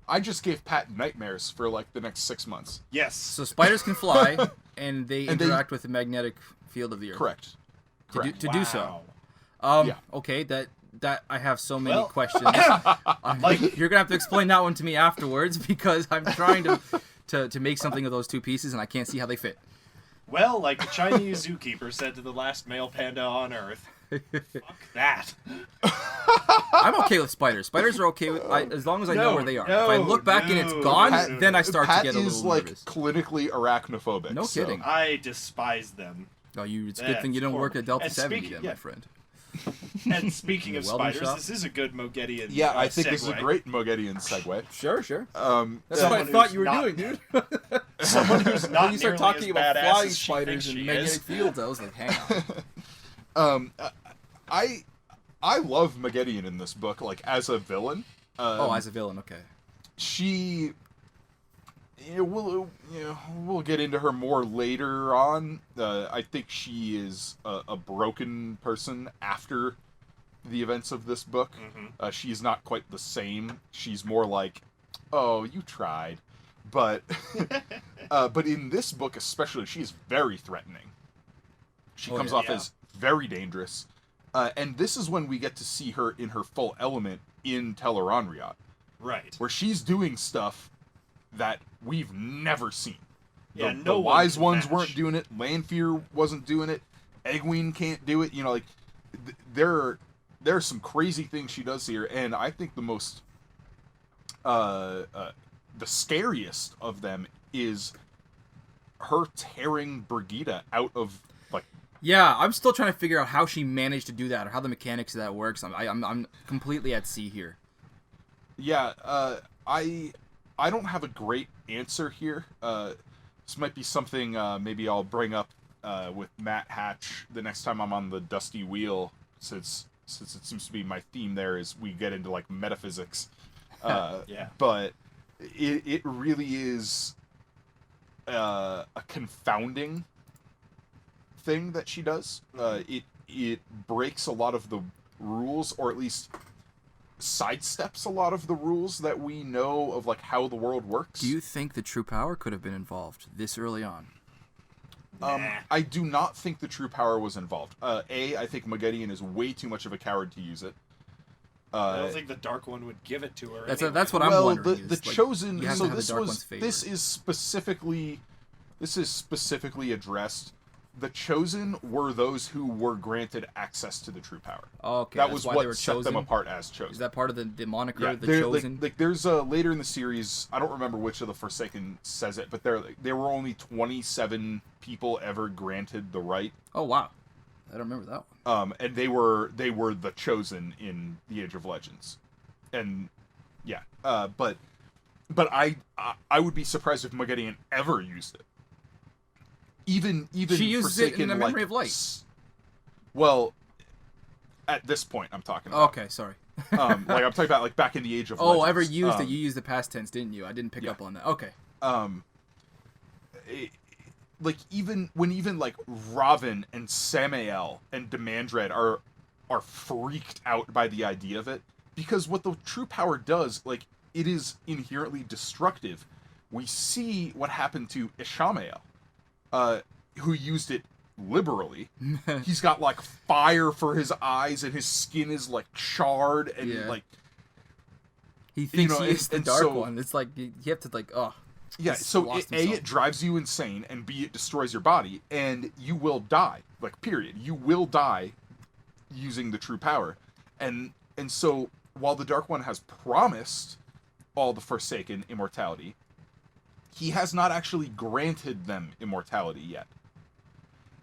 [SPEAKER 2] I just gave Pat nightmares for like the next 6 months.
[SPEAKER 3] Yes.
[SPEAKER 1] So spiders can fly, and they
[SPEAKER 2] And
[SPEAKER 1] interact with the magnetic field of the Earth.
[SPEAKER 2] Correct.
[SPEAKER 1] To do so.
[SPEAKER 3] Wow.
[SPEAKER 2] Yeah.
[SPEAKER 1] Okay, that I have so many
[SPEAKER 3] Well-
[SPEAKER 1] questions. You're gonna have to explain that one to me afterwards because I'm trying to make something of those two pieces, and I can't see how they fit.
[SPEAKER 3] Well, like the Chinese zookeeper said to the last male panda on Earth, fuck that.
[SPEAKER 1] I'm okay with spiders. Spiders are okay with as long as I know where they are. If I look back and it's gone,
[SPEAKER 2] Pat-
[SPEAKER 1] then I start
[SPEAKER 2] Pat
[SPEAKER 1] to get a
[SPEAKER 2] is
[SPEAKER 1] little
[SPEAKER 2] like
[SPEAKER 1] nervous.
[SPEAKER 2] clinically arachnophobic.
[SPEAKER 1] No
[SPEAKER 2] so-
[SPEAKER 1] kidding.
[SPEAKER 3] I despise them.
[SPEAKER 1] Oh, it's a good thing you don't work at Delta 70 then, my friend.
[SPEAKER 3] And speaking of
[SPEAKER 1] Welding
[SPEAKER 3] spiders,
[SPEAKER 1] shop?
[SPEAKER 3] this is a good Mogedian
[SPEAKER 2] Yeah, I think this is a
[SPEAKER 3] segue.
[SPEAKER 2] great Mogedian segue.
[SPEAKER 1] Sure. That's
[SPEAKER 3] Someone
[SPEAKER 1] what I thought
[SPEAKER 3] who's
[SPEAKER 1] you were
[SPEAKER 3] not-
[SPEAKER 1] doing, dude.
[SPEAKER 3] Someone who's not
[SPEAKER 1] When you start
[SPEAKER 3] nearly
[SPEAKER 1] talking
[SPEAKER 3] as
[SPEAKER 1] about
[SPEAKER 3] badass
[SPEAKER 1] flying
[SPEAKER 3] as she
[SPEAKER 1] spiders
[SPEAKER 3] thinks
[SPEAKER 1] and
[SPEAKER 3] she
[SPEAKER 1] magnetic
[SPEAKER 3] is.
[SPEAKER 1] fields, I was like, hang on.
[SPEAKER 2] I love Mogedian in this book, like as a villain.
[SPEAKER 1] As a villain, okay.
[SPEAKER 2] She, we'll get into her more later on. I think she is a broken person after the events of this book.
[SPEAKER 3] Mm-hmm.
[SPEAKER 2] She's not quite the same. She's more like, oh, you tried, but but in this book especially, she's very threatening. She comes off as very dangerous. And this is when we get to see her in her full element in Tel'aran'rhiod.
[SPEAKER 3] Right.
[SPEAKER 2] Where she's doing stuff that we've never seen.
[SPEAKER 3] Yeah,
[SPEAKER 2] The
[SPEAKER 3] no one
[SPEAKER 2] Wise
[SPEAKER 3] can
[SPEAKER 2] Ones
[SPEAKER 3] match.
[SPEAKER 2] weren't doing it. Lanfear wasn't doing it. Egwene can't do it. You know, like, there are some crazy things she does here. And I think the most, the scariest of them is her tearing Brigida out of, like,
[SPEAKER 1] Yeah, I'm still trying to figure out how she managed to do that or how the mechanics of that works. I'm completely at sea here.
[SPEAKER 2] Yeah, I don't have a great answer here. This might be something maybe I'll bring up with Matt Hatch the next time I'm on the Dusty Wheel, since it seems to be my theme there is we get into like metaphysics.
[SPEAKER 3] Yeah.
[SPEAKER 2] But it really is a confounding thing that she does. It breaks a lot of the rules, or at least sidesteps a lot of the rules that we know of, like how the world works.
[SPEAKER 1] Do you think the true power could have been involved this early on?
[SPEAKER 2] I do not think the true power was involved. I think Mogedian is way too much of a coward to use it.
[SPEAKER 3] I don't think the Dark One would give it to her.
[SPEAKER 1] That's
[SPEAKER 3] anyway.
[SPEAKER 1] that's what I'm wondering.
[SPEAKER 2] The Chosen.
[SPEAKER 1] you have
[SPEAKER 2] So
[SPEAKER 1] to have
[SPEAKER 2] this
[SPEAKER 1] the Dark
[SPEAKER 2] was
[SPEAKER 1] One's favor.
[SPEAKER 2] this is specifically addressed. The Chosen were those who were granted access to the true power.
[SPEAKER 1] Okay,
[SPEAKER 2] that
[SPEAKER 1] that's
[SPEAKER 2] was
[SPEAKER 1] why
[SPEAKER 2] what
[SPEAKER 1] they were
[SPEAKER 2] set
[SPEAKER 1] chosen.
[SPEAKER 2] them apart as Chosen.
[SPEAKER 1] Is that part of the moniker,
[SPEAKER 2] Yeah,
[SPEAKER 1] the
[SPEAKER 2] they're,
[SPEAKER 1] Chosen?
[SPEAKER 2] like there's later in the series, I don't remember which of the Forsaken says it, but there were only 27 people ever granted the right.
[SPEAKER 1] Oh wow, I don't remember that one.
[SPEAKER 2] And they were the Chosen in the Age of Legends, and yeah, but I would be surprised if Mogedian ever used it. Even
[SPEAKER 1] She uses it
[SPEAKER 2] Forsaken,
[SPEAKER 1] in the Memory
[SPEAKER 2] like,
[SPEAKER 1] of Light.
[SPEAKER 2] Well, at this point, I'm talking about.
[SPEAKER 1] Okay, sorry.
[SPEAKER 2] Like I'm talking about like back in the Age of
[SPEAKER 1] Oh,
[SPEAKER 2] Legends.
[SPEAKER 1] ever used it? You used the past tense, didn't you? I didn't pick up on that. Okay.
[SPEAKER 2] Like even like Ravin and Samael and Demandred are freaked out by the idea of it, because what the true power does, like, it is inherently destructive. We see what happened to Ishamael, who used it liberally. He's got like fire for his eyes, and his skin is like charred, and like
[SPEAKER 1] he thinks
[SPEAKER 2] know,
[SPEAKER 1] he is the
[SPEAKER 2] and
[SPEAKER 1] Dark
[SPEAKER 2] so-
[SPEAKER 1] One. It's like you have to like, oh.
[SPEAKER 2] yeah.
[SPEAKER 1] he's
[SPEAKER 2] So
[SPEAKER 1] lost
[SPEAKER 2] A,
[SPEAKER 1] himself.
[SPEAKER 2] it drives you insane, and B, it destroys your body, and you will die. Like, period. You will die using the true power, and so while the Dark One has promised all the Forsaken immortality, he has not actually granted them immortality yet.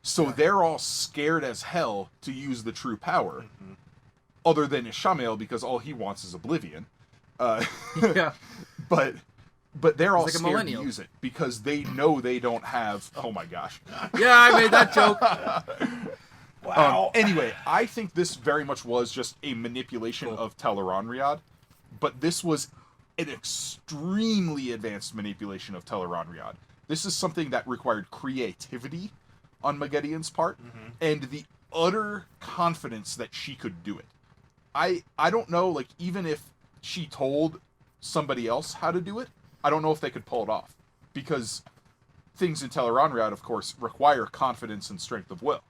[SPEAKER 2] So they're all scared as hell to use the true power, other than Ishamael, because all he wants is oblivion.
[SPEAKER 1] Yeah.
[SPEAKER 2] But but they're all
[SPEAKER 1] like a
[SPEAKER 2] scared to
[SPEAKER 1] millennial.
[SPEAKER 2] use it because they know they don't have. Oh my gosh.
[SPEAKER 1] Yeah, I made that joke.
[SPEAKER 3] Wow.
[SPEAKER 2] Anyway, I think this very much was just a manipulation of Tel'aran'rhiod, but this was an extremely advanced manipulation of Tel'aran'rhiod. This is something that required creativity on Magedian's part, and the utter confidence that she could do it. I don't know, like, even if she told somebody else how to do it, I don't know if they could pull it off. Because things in Tel'aran'rhiod, of course, require confidence and strength of will.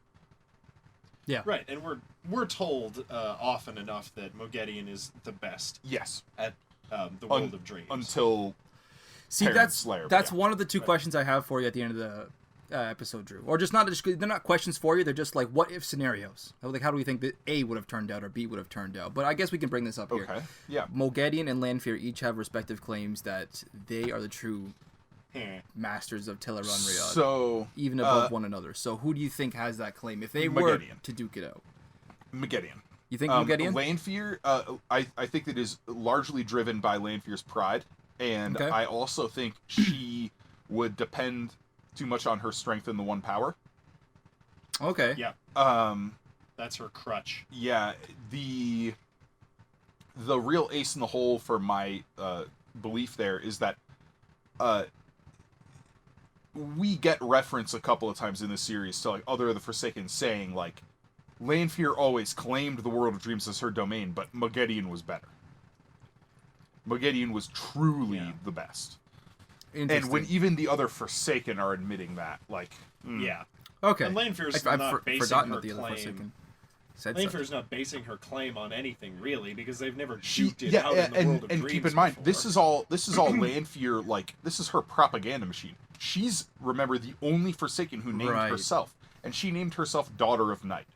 [SPEAKER 1] Yeah.
[SPEAKER 3] Right, and we're told often enough that Mogedion is the best
[SPEAKER 2] Yes.
[SPEAKER 3] at the World of Dreams.
[SPEAKER 2] Until
[SPEAKER 1] See,
[SPEAKER 2] Parent Slayer,
[SPEAKER 1] that's
[SPEAKER 2] yeah.
[SPEAKER 1] one of the two questions I have for you at the end of the episode, Drew. Or just they're not questions for you. They're just like what if scenarios. Like how do we think that A would have turned out or B would have turned out? But I guess we can bring this up here.
[SPEAKER 2] Okay. Yeah.
[SPEAKER 1] Mogedion and Lanfear each have respective claims that they are the true masters of Tel'aran'rhiod,
[SPEAKER 2] So
[SPEAKER 1] even above one another. So who do you think has that claim if they were
[SPEAKER 2] Mogedion.
[SPEAKER 1] to duke it out?
[SPEAKER 2] Mogedion.
[SPEAKER 1] You think Mogedion?
[SPEAKER 2] Lanfear, I think it is largely driven by Lanfear's pride, and
[SPEAKER 1] Okay.
[SPEAKER 2] I also think she would depend too much on her strength in the one power.
[SPEAKER 1] Okay.
[SPEAKER 3] Yeah,
[SPEAKER 2] Um,
[SPEAKER 3] that's her crutch.
[SPEAKER 2] yeah, the real ace in the hole for my belief there is that we get reference a couple of times in this series to like other of the Forsaken saying like Lanfear always claimed the World of Dreams as her domain, but Mogedion was better. Mogedion was truly the best. And when even the other Forsaken are admitting that, like,
[SPEAKER 3] Yeah.
[SPEAKER 1] Okay.
[SPEAKER 3] And Lanfear's
[SPEAKER 1] I've
[SPEAKER 3] not basing
[SPEAKER 1] forgotten
[SPEAKER 3] her
[SPEAKER 1] that the other
[SPEAKER 3] claim.
[SPEAKER 1] Forsaken said such.
[SPEAKER 3] Lanfear's not basing her claim on anything really because they've never
[SPEAKER 2] she,
[SPEAKER 3] duped it out in the World of
[SPEAKER 2] and
[SPEAKER 3] Dreams
[SPEAKER 2] keep in mind,
[SPEAKER 3] before.
[SPEAKER 2] this is all Lanfear, like, this is her propaganda machine. She's, remember, the only Forsaken who named
[SPEAKER 1] Right.
[SPEAKER 2] herself, and she named herself Daughter of Night.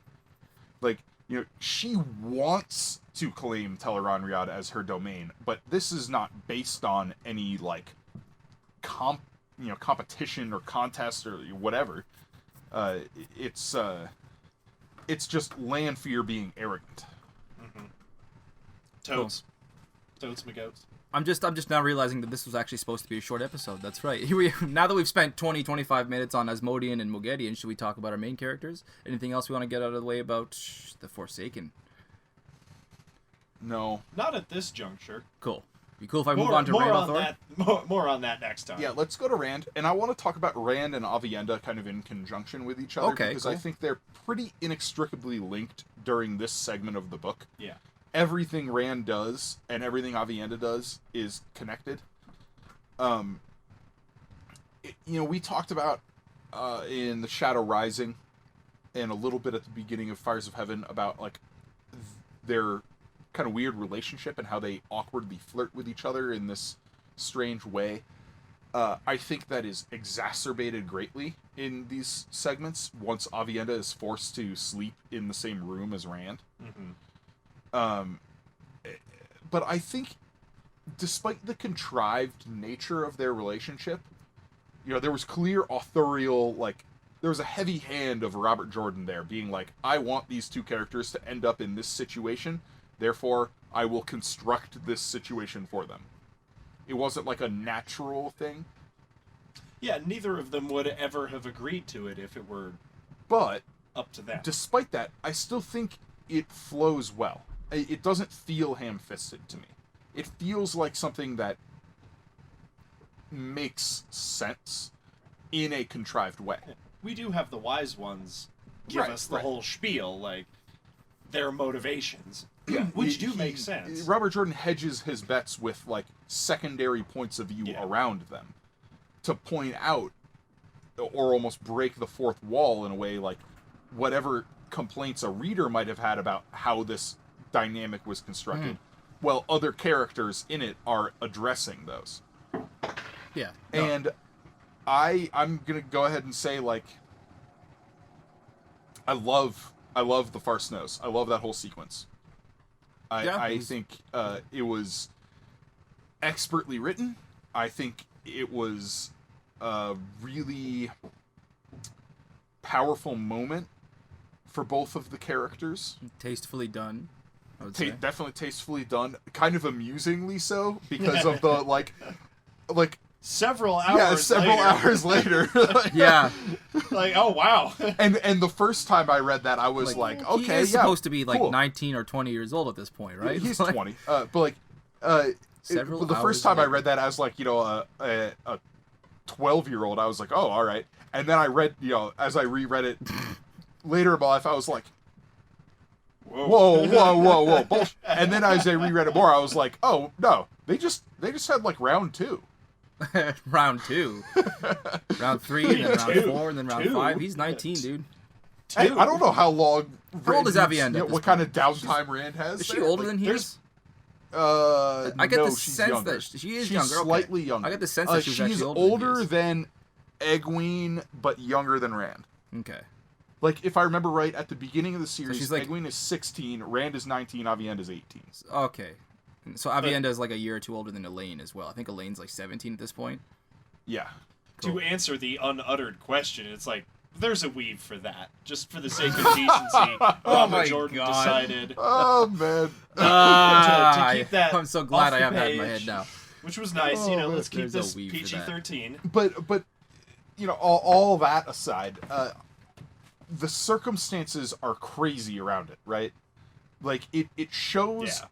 [SPEAKER 2] Like, you know, she wants to claim Tel'aran'rhiod as her domain, but this is not based on any, like, competition or contest or whatever. It's just Lanfear being arrogant.
[SPEAKER 3] Totes. Totes my goats.
[SPEAKER 1] I'm just now realizing that this was actually supposed to be a short episode. That's right. Now that we've spent 25 minutes on Asmodean and Mogedion, should we talk about our main characters? Anything else we want to get out of the way about the Forsaken?
[SPEAKER 2] No.
[SPEAKER 3] Not at this juncture.
[SPEAKER 1] Cool. Be cool if I move on to Rand Althor?
[SPEAKER 3] More on that next time.
[SPEAKER 2] Yeah, let's go to Rand, and I want to talk about Rand and Aviendha kind of in conjunction with each other,
[SPEAKER 1] Okay,
[SPEAKER 2] because
[SPEAKER 1] cool.
[SPEAKER 2] I think they're pretty inextricably linked during this segment of the book.
[SPEAKER 3] Yeah.
[SPEAKER 2] Everything Rand does and everything Aviendha does is connected. We talked about in the Shadow Rising and a little bit at the beginning of Fires of Heaven about like their kind of weird relationship and how they awkwardly flirt with each other in this strange way. I think that is exacerbated greatly in these segments once Aviendha is forced to sleep in the same room as Rand. But I think despite the contrived nature of their relationship, there was clear authorial, like, there was a heavy hand of Robert Jordan there being like, I want these two characters to end up in this situation, therefore I will construct this situation for them. It wasn't like a natural thing.
[SPEAKER 3] Yeah, neither of them would ever have agreed to it if it were
[SPEAKER 2] But
[SPEAKER 3] up to them.
[SPEAKER 2] despite that, I still think it flows well. It doesn't feel ham-fisted to me. It feels like something that makes sense in a contrived way.
[SPEAKER 3] We do have the wise ones give us the whole spiel, like their motivations, which do make sense.
[SPEAKER 2] Robert Jordan hedges his bets with like secondary points of view around them to point out or almost break the fourth wall in a way, like whatever complaints a reader might have had about how this dynamic was constructed, well, other characters in it are addressing those.
[SPEAKER 1] Yeah.
[SPEAKER 2] And I'm gonna go ahead and say, like, I love the Far Snows. I love that whole sequence. I think it was expertly written. I think it was a really powerful moment for both of the characters.
[SPEAKER 1] Tastefully done, I would say.
[SPEAKER 2] Definitely tastefully done. Kind of amusingly so, because of the, like
[SPEAKER 3] several hours
[SPEAKER 2] later.
[SPEAKER 1] Yeah.
[SPEAKER 3] Like, oh, wow.
[SPEAKER 2] And the first time I read that, I was like okay,
[SPEAKER 1] he's supposed to be like
[SPEAKER 2] cool.
[SPEAKER 1] 19 or 20 years old at this point, right?
[SPEAKER 2] He's
[SPEAKER 1] like,
[SPEAKER 2] 20. But like,
[SPEAKER 1] several
[SPEAKER 2] the first time I read that, I was like, a 12-year-old, I was like, oh, all right. And then I read, as I reread it later in my life, I was like, whoa. Bullshit. And then as I reread it more, I was like, oh, no. They just had like round 2.
[SPEAKER 1] round 2. Round 3, and then round 4, and then round 5. He's 19, dude.
[SPEAKER 2] Hey, I don't know how long.
[SPEAKER 1] How old is Avienda?
[SPEAKER 2] What kind of downtime Rand has?
[SPEAKER 1] Is she older than he is?
[SPEAKER 2] I
[SPEAKER 1] get
[SPEAKER 2] no,
[SPEAKER 1] the
[SPEAKER 2] she's
[SPEAKER 1] sense
[SPEAKER 2] younger.
[SPEAKER 1] that she is
[SPEAKER 2] she's
[SPEAKER 1] younger.
[SPEAKER 2] Slightly younger.
[SPEAKER 1] I get the sense that she's actually
[SPEAKER 2] older than Egwene, but younger than Rand.
[SPEAKER 1] Okay.
[SPEAKER 2] Like, if I remember right, at the beginning of the series,
[SPEAKER 1] she's like,
[SPEAKER 2] Egwene is 16, Rand is 19, Avienda is 18.
[SPEAKER 1] Okay. So Avienda is like a year or two older than Elaine as well. I think Elaine's like 17 at this point.
[SPEAKER 2] Yeah.
[SPEAKER 3] Cool. To answer the unuttered question, it's like, there's a weave for that. Just for the sake of decency, Mama Jordan decided
[SPEAKER 2] oh, man.
[SPEAKER 3] to keep that
[SPEAKER 1] I'm so glad I have
[SPEAKER 3] page,
[SPEAKER 1] that in my head now.
[SPEAKER 3] Which was nice, let's keep
[SPEAKER 1] There's
[SPEAKER 3] this
[SPEAKER 1] a weave for
[SPEAKER 3] PG-13.
[SPEAKER 2] But all that aside, the circumstances are crazy around it, right? Like, it shows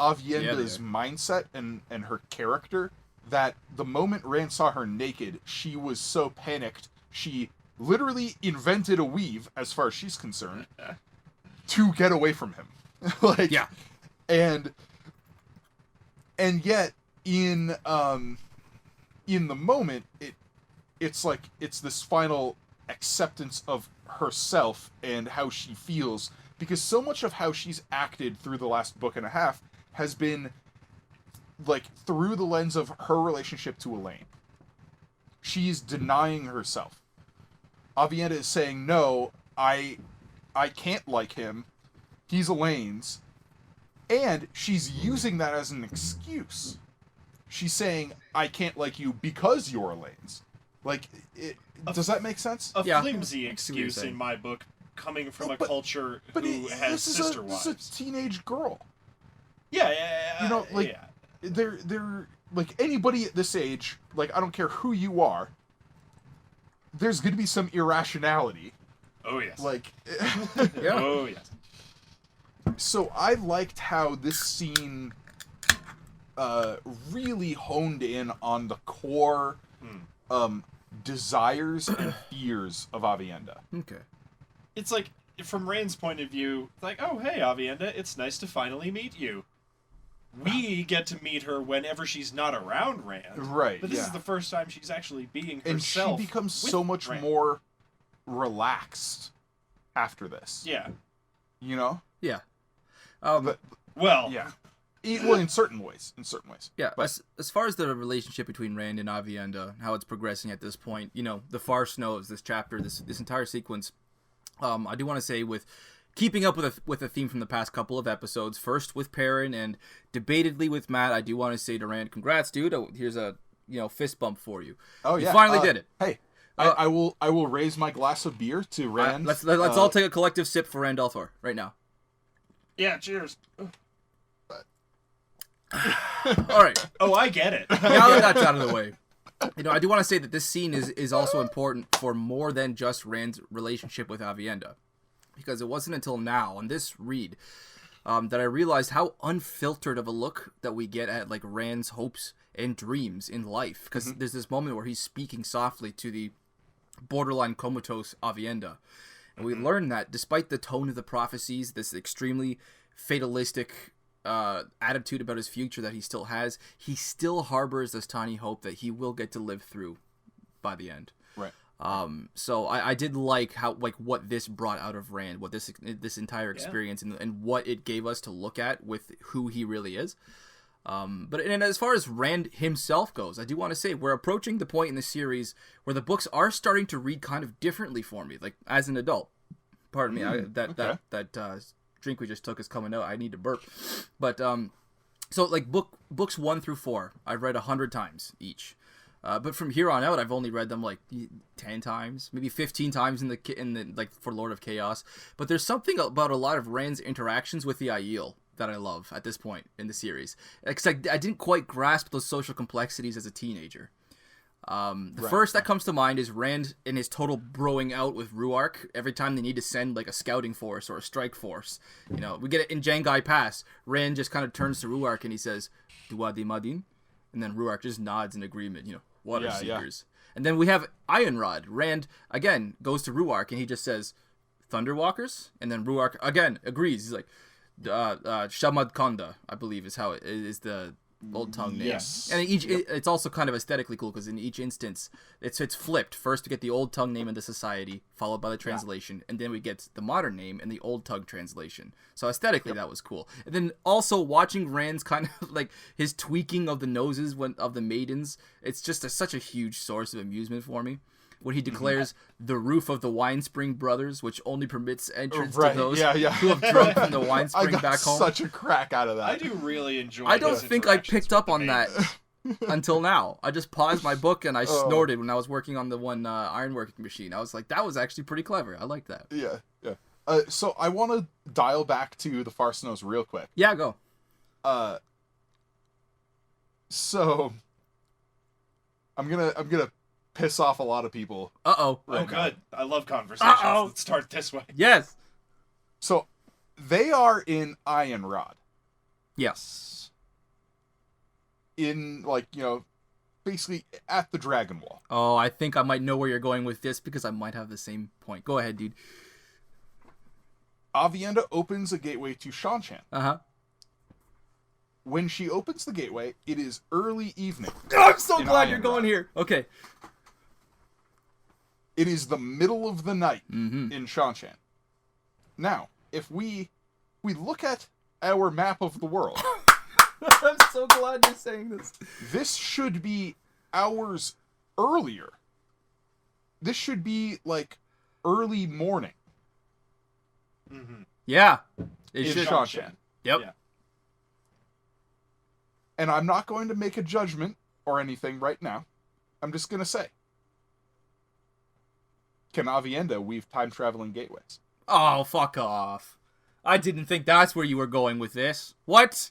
[SPEAKER 2] Avienda's mindset and her character, that the moment Rand saw her naked, she was so panicked, she literally invented a weave, as far as she's concerned, to get away from him. Like,
[SPEAKER 1] yeah.
[SPEAKER 2] And yet, in the moment, it's like, it's this final acceptance of herself and how she feels, because so much of how she's acted through the last book and a half has been like through the lens of her relationship to Elaine. She's denying herself. Avienda is saying, no, I can't like him. He's Elaine's. And she's using that as an excuse. She's saying, I can't like you because you're Elaine's. Like, does that make sense?
[SPEAKER 3] A flimsy excuse in my book, coming from a culture who has sister wives.
[SPEAKER 2] This is a teenage girl.
[SPEAKER 3] Yeah.
[SPEAKER 2] They're like, anybody at this age, like, I don't care who you are, there's going to be some irrationality.
[SPEAKER 3] Oh, yes.
[SPEAKER 2] Like,
[SPEAKER 3] Oh, yes.
[SPEAKER 2] So I liked how this scene really honed in on the core desires and fears of Avienda.
[SPEAKER 1] Okay.
[SPEAKER 3] It's like, from Rand's point of view, like, oh, hey, Avienda, it's nice to finally meet you. We get to meet her whenever she's not around Rand.
[SPEAKER 2] Right,
[SPEAKER 3] But this is the first time she's actually being herself.
[SPEAKER 2] And she becomes so much more relaxed after this.
[SPEAKER 3] Yeah.
[SPEAKER 2] You know?
[SPEAKER 1] Yeah.
[SPEAKER 3] Well,
[SPEAKER 2] yeah. Well, in certain ways.
[SPEAKER 1] Yeah,
[SPEAKER 2] but,
[SPEAKER 1] as far as the relationship between Rand and Avienda, how it's progressing at this point, the farce knows this chapter, this entire sequence. I do want to say, with keeping up with a theme from the past couple of episodes, first with Perrin and debatedly with Matt, I do want to say to Rand, congrats, dude. Here's a fist bump for you.
[SPEAKER 2] Oh yeah,
[SPEAKER 1] you finally did it.
[SPEAKER 2] Hey, I will raise my glass of beer to Rand.
[SPEAKER 1] Let's all take a collective sip for Rand Althor right now.
[SPEAKER 3] Yeah, cheers.
[SPEAKER 1] All right.
[SPEAKER 3] Oh, I get it.
[SPEAKER 1] Now that that's out of the way, I do want to say that this scene is also important for more than just Rand's relationship with Avienda, because it wasn't until now on this read that I realized how unfiltered of a look that we get at like Rand's hopes and dreams in life. Because there's this moment where he's speaking softly to the borderline comatose Avienda, and we learn that despite the tone of the prophecies, this extremely fatalistic attitude about his future that he still has, he still harbors this tiny hope that he will get to live through by the end.
[SPEAKER 2] Right.
[SPEAKER 1] So I did like how what this brought out of Rand, what this entire experience and what it gave us to look at with who he really is. But as far as Rand himself goes, I do want to say we're approaching the point in the series where the books are starting to read kind of differently for me, like as an adult. Pardon me, that drink we just took is coming out. I need to burp. But so like books 1 through 4, I've read 100 times each. But from here on out, I've only read them like 10 times, maybe 15 times in the like for Lord of Chaos. But there's something about a lot of Rand's interactions with the Aiel that I love at this point in the series. Because I didn't quite grasp those social complexities as a teenager. The first that comes to mind is Rand in his total broing out with Ruark every time they need to send like a scouting force or a strike force. You know, we get it in Jangai Pass. Rand just kind of turns to Ruark and he says, Dua di Madin? And then Ruark just nods in agreement, you know, water seekers. And then we have Ironrod. Rand, again, goes to Ruark and he just says, Thunderwalkers? And then Ruark, again, agrees. He's like, Shamad Konda, I believe is how it is the old tongue name.
[SPEAKER 2] Yes.
[SPEAKER 1] And it's also kind of aesthetically cool because in each instance, it's flipped. First we get the old tongue name in the society, followed by the translation, and then we get the modern name and the old tongue translation. So aesthetically, that was cool. And then also watching Rand's kind of like his tweaking of the noses of the maidens, it's just such a huge source of amusement for me. When he declares the roof of the wine spring brothers, which only permits entrance to those who have drunk from the wine spring back home.
[SPEAKER 2] I got such a crack out of that.
[SPEAKER 3] I do really enjoy.
[SPEAKER 1] I don't think I picked up on that until now. I just paused my book and I snorted when I was working on the one ironworking machine. I was like, that was actually pretty clever. I like that.
[SPEAKER 2] Yeah. So I want to dial back to the Far Snows real quick.
[SPEAKER 1] Yeah, go.
[SPEAKER 2] So I'm gonna piss off a lot of people.
[SPEAKER 1] Uh-oh.
[SPEAKER 3] Oh, good. I love conversations.
[SPEAKER 1] Uh-oh.
[SPEAKER 3] Let's start this way.
[SPEAKER 1] Yes.
[SPEAKER 2] So they are in Ironrod.
[SPEAKER 1] Yes.
[SPEAKER 2] In, like, you know, basically at the Dragon Wall.
[SPEAKER 1] Oh, I think I might know where you're going with this because I might have the same point. Go ahead, dude.
[SPEAKER 2] Avienda opens a gateway to Shanchan.
[SPEAKER 1] Uh-huh.
[SPEAKER 2] When she opens the gateway, it is early evening.
[SPEAKER 1] I'm so glad you're going here. Okay.
[SPEAKER 2] It is the middle of the night
[SPEAKER 1] Mm-hmm.
[SPEAKER 2] in Shanchan. Now, if we look at our map of the world,
[SPEAKER 1] I'm so glad you're saying this.
[SPEAKER 2] this should be hours earlier. This should be like early morning
[SPEAKER 3] Mm-hmm.
[SPEAKER 1] Yeah. It
[SPEAKER 2] in
[SPEAKER 1] should.
[SPEAKER 2] Shanchan.
[SPEAKER 1] Yep.
[SPEAKER 3] Yeah.
[SPEAKER 2] And I'm not going to make a judgment or anything right now. I'm just going to say, can Avienda weave time-traveling gateways?
[SPEAKER 1] Oh, fuck off. I didn't think that's where you were going with this. What?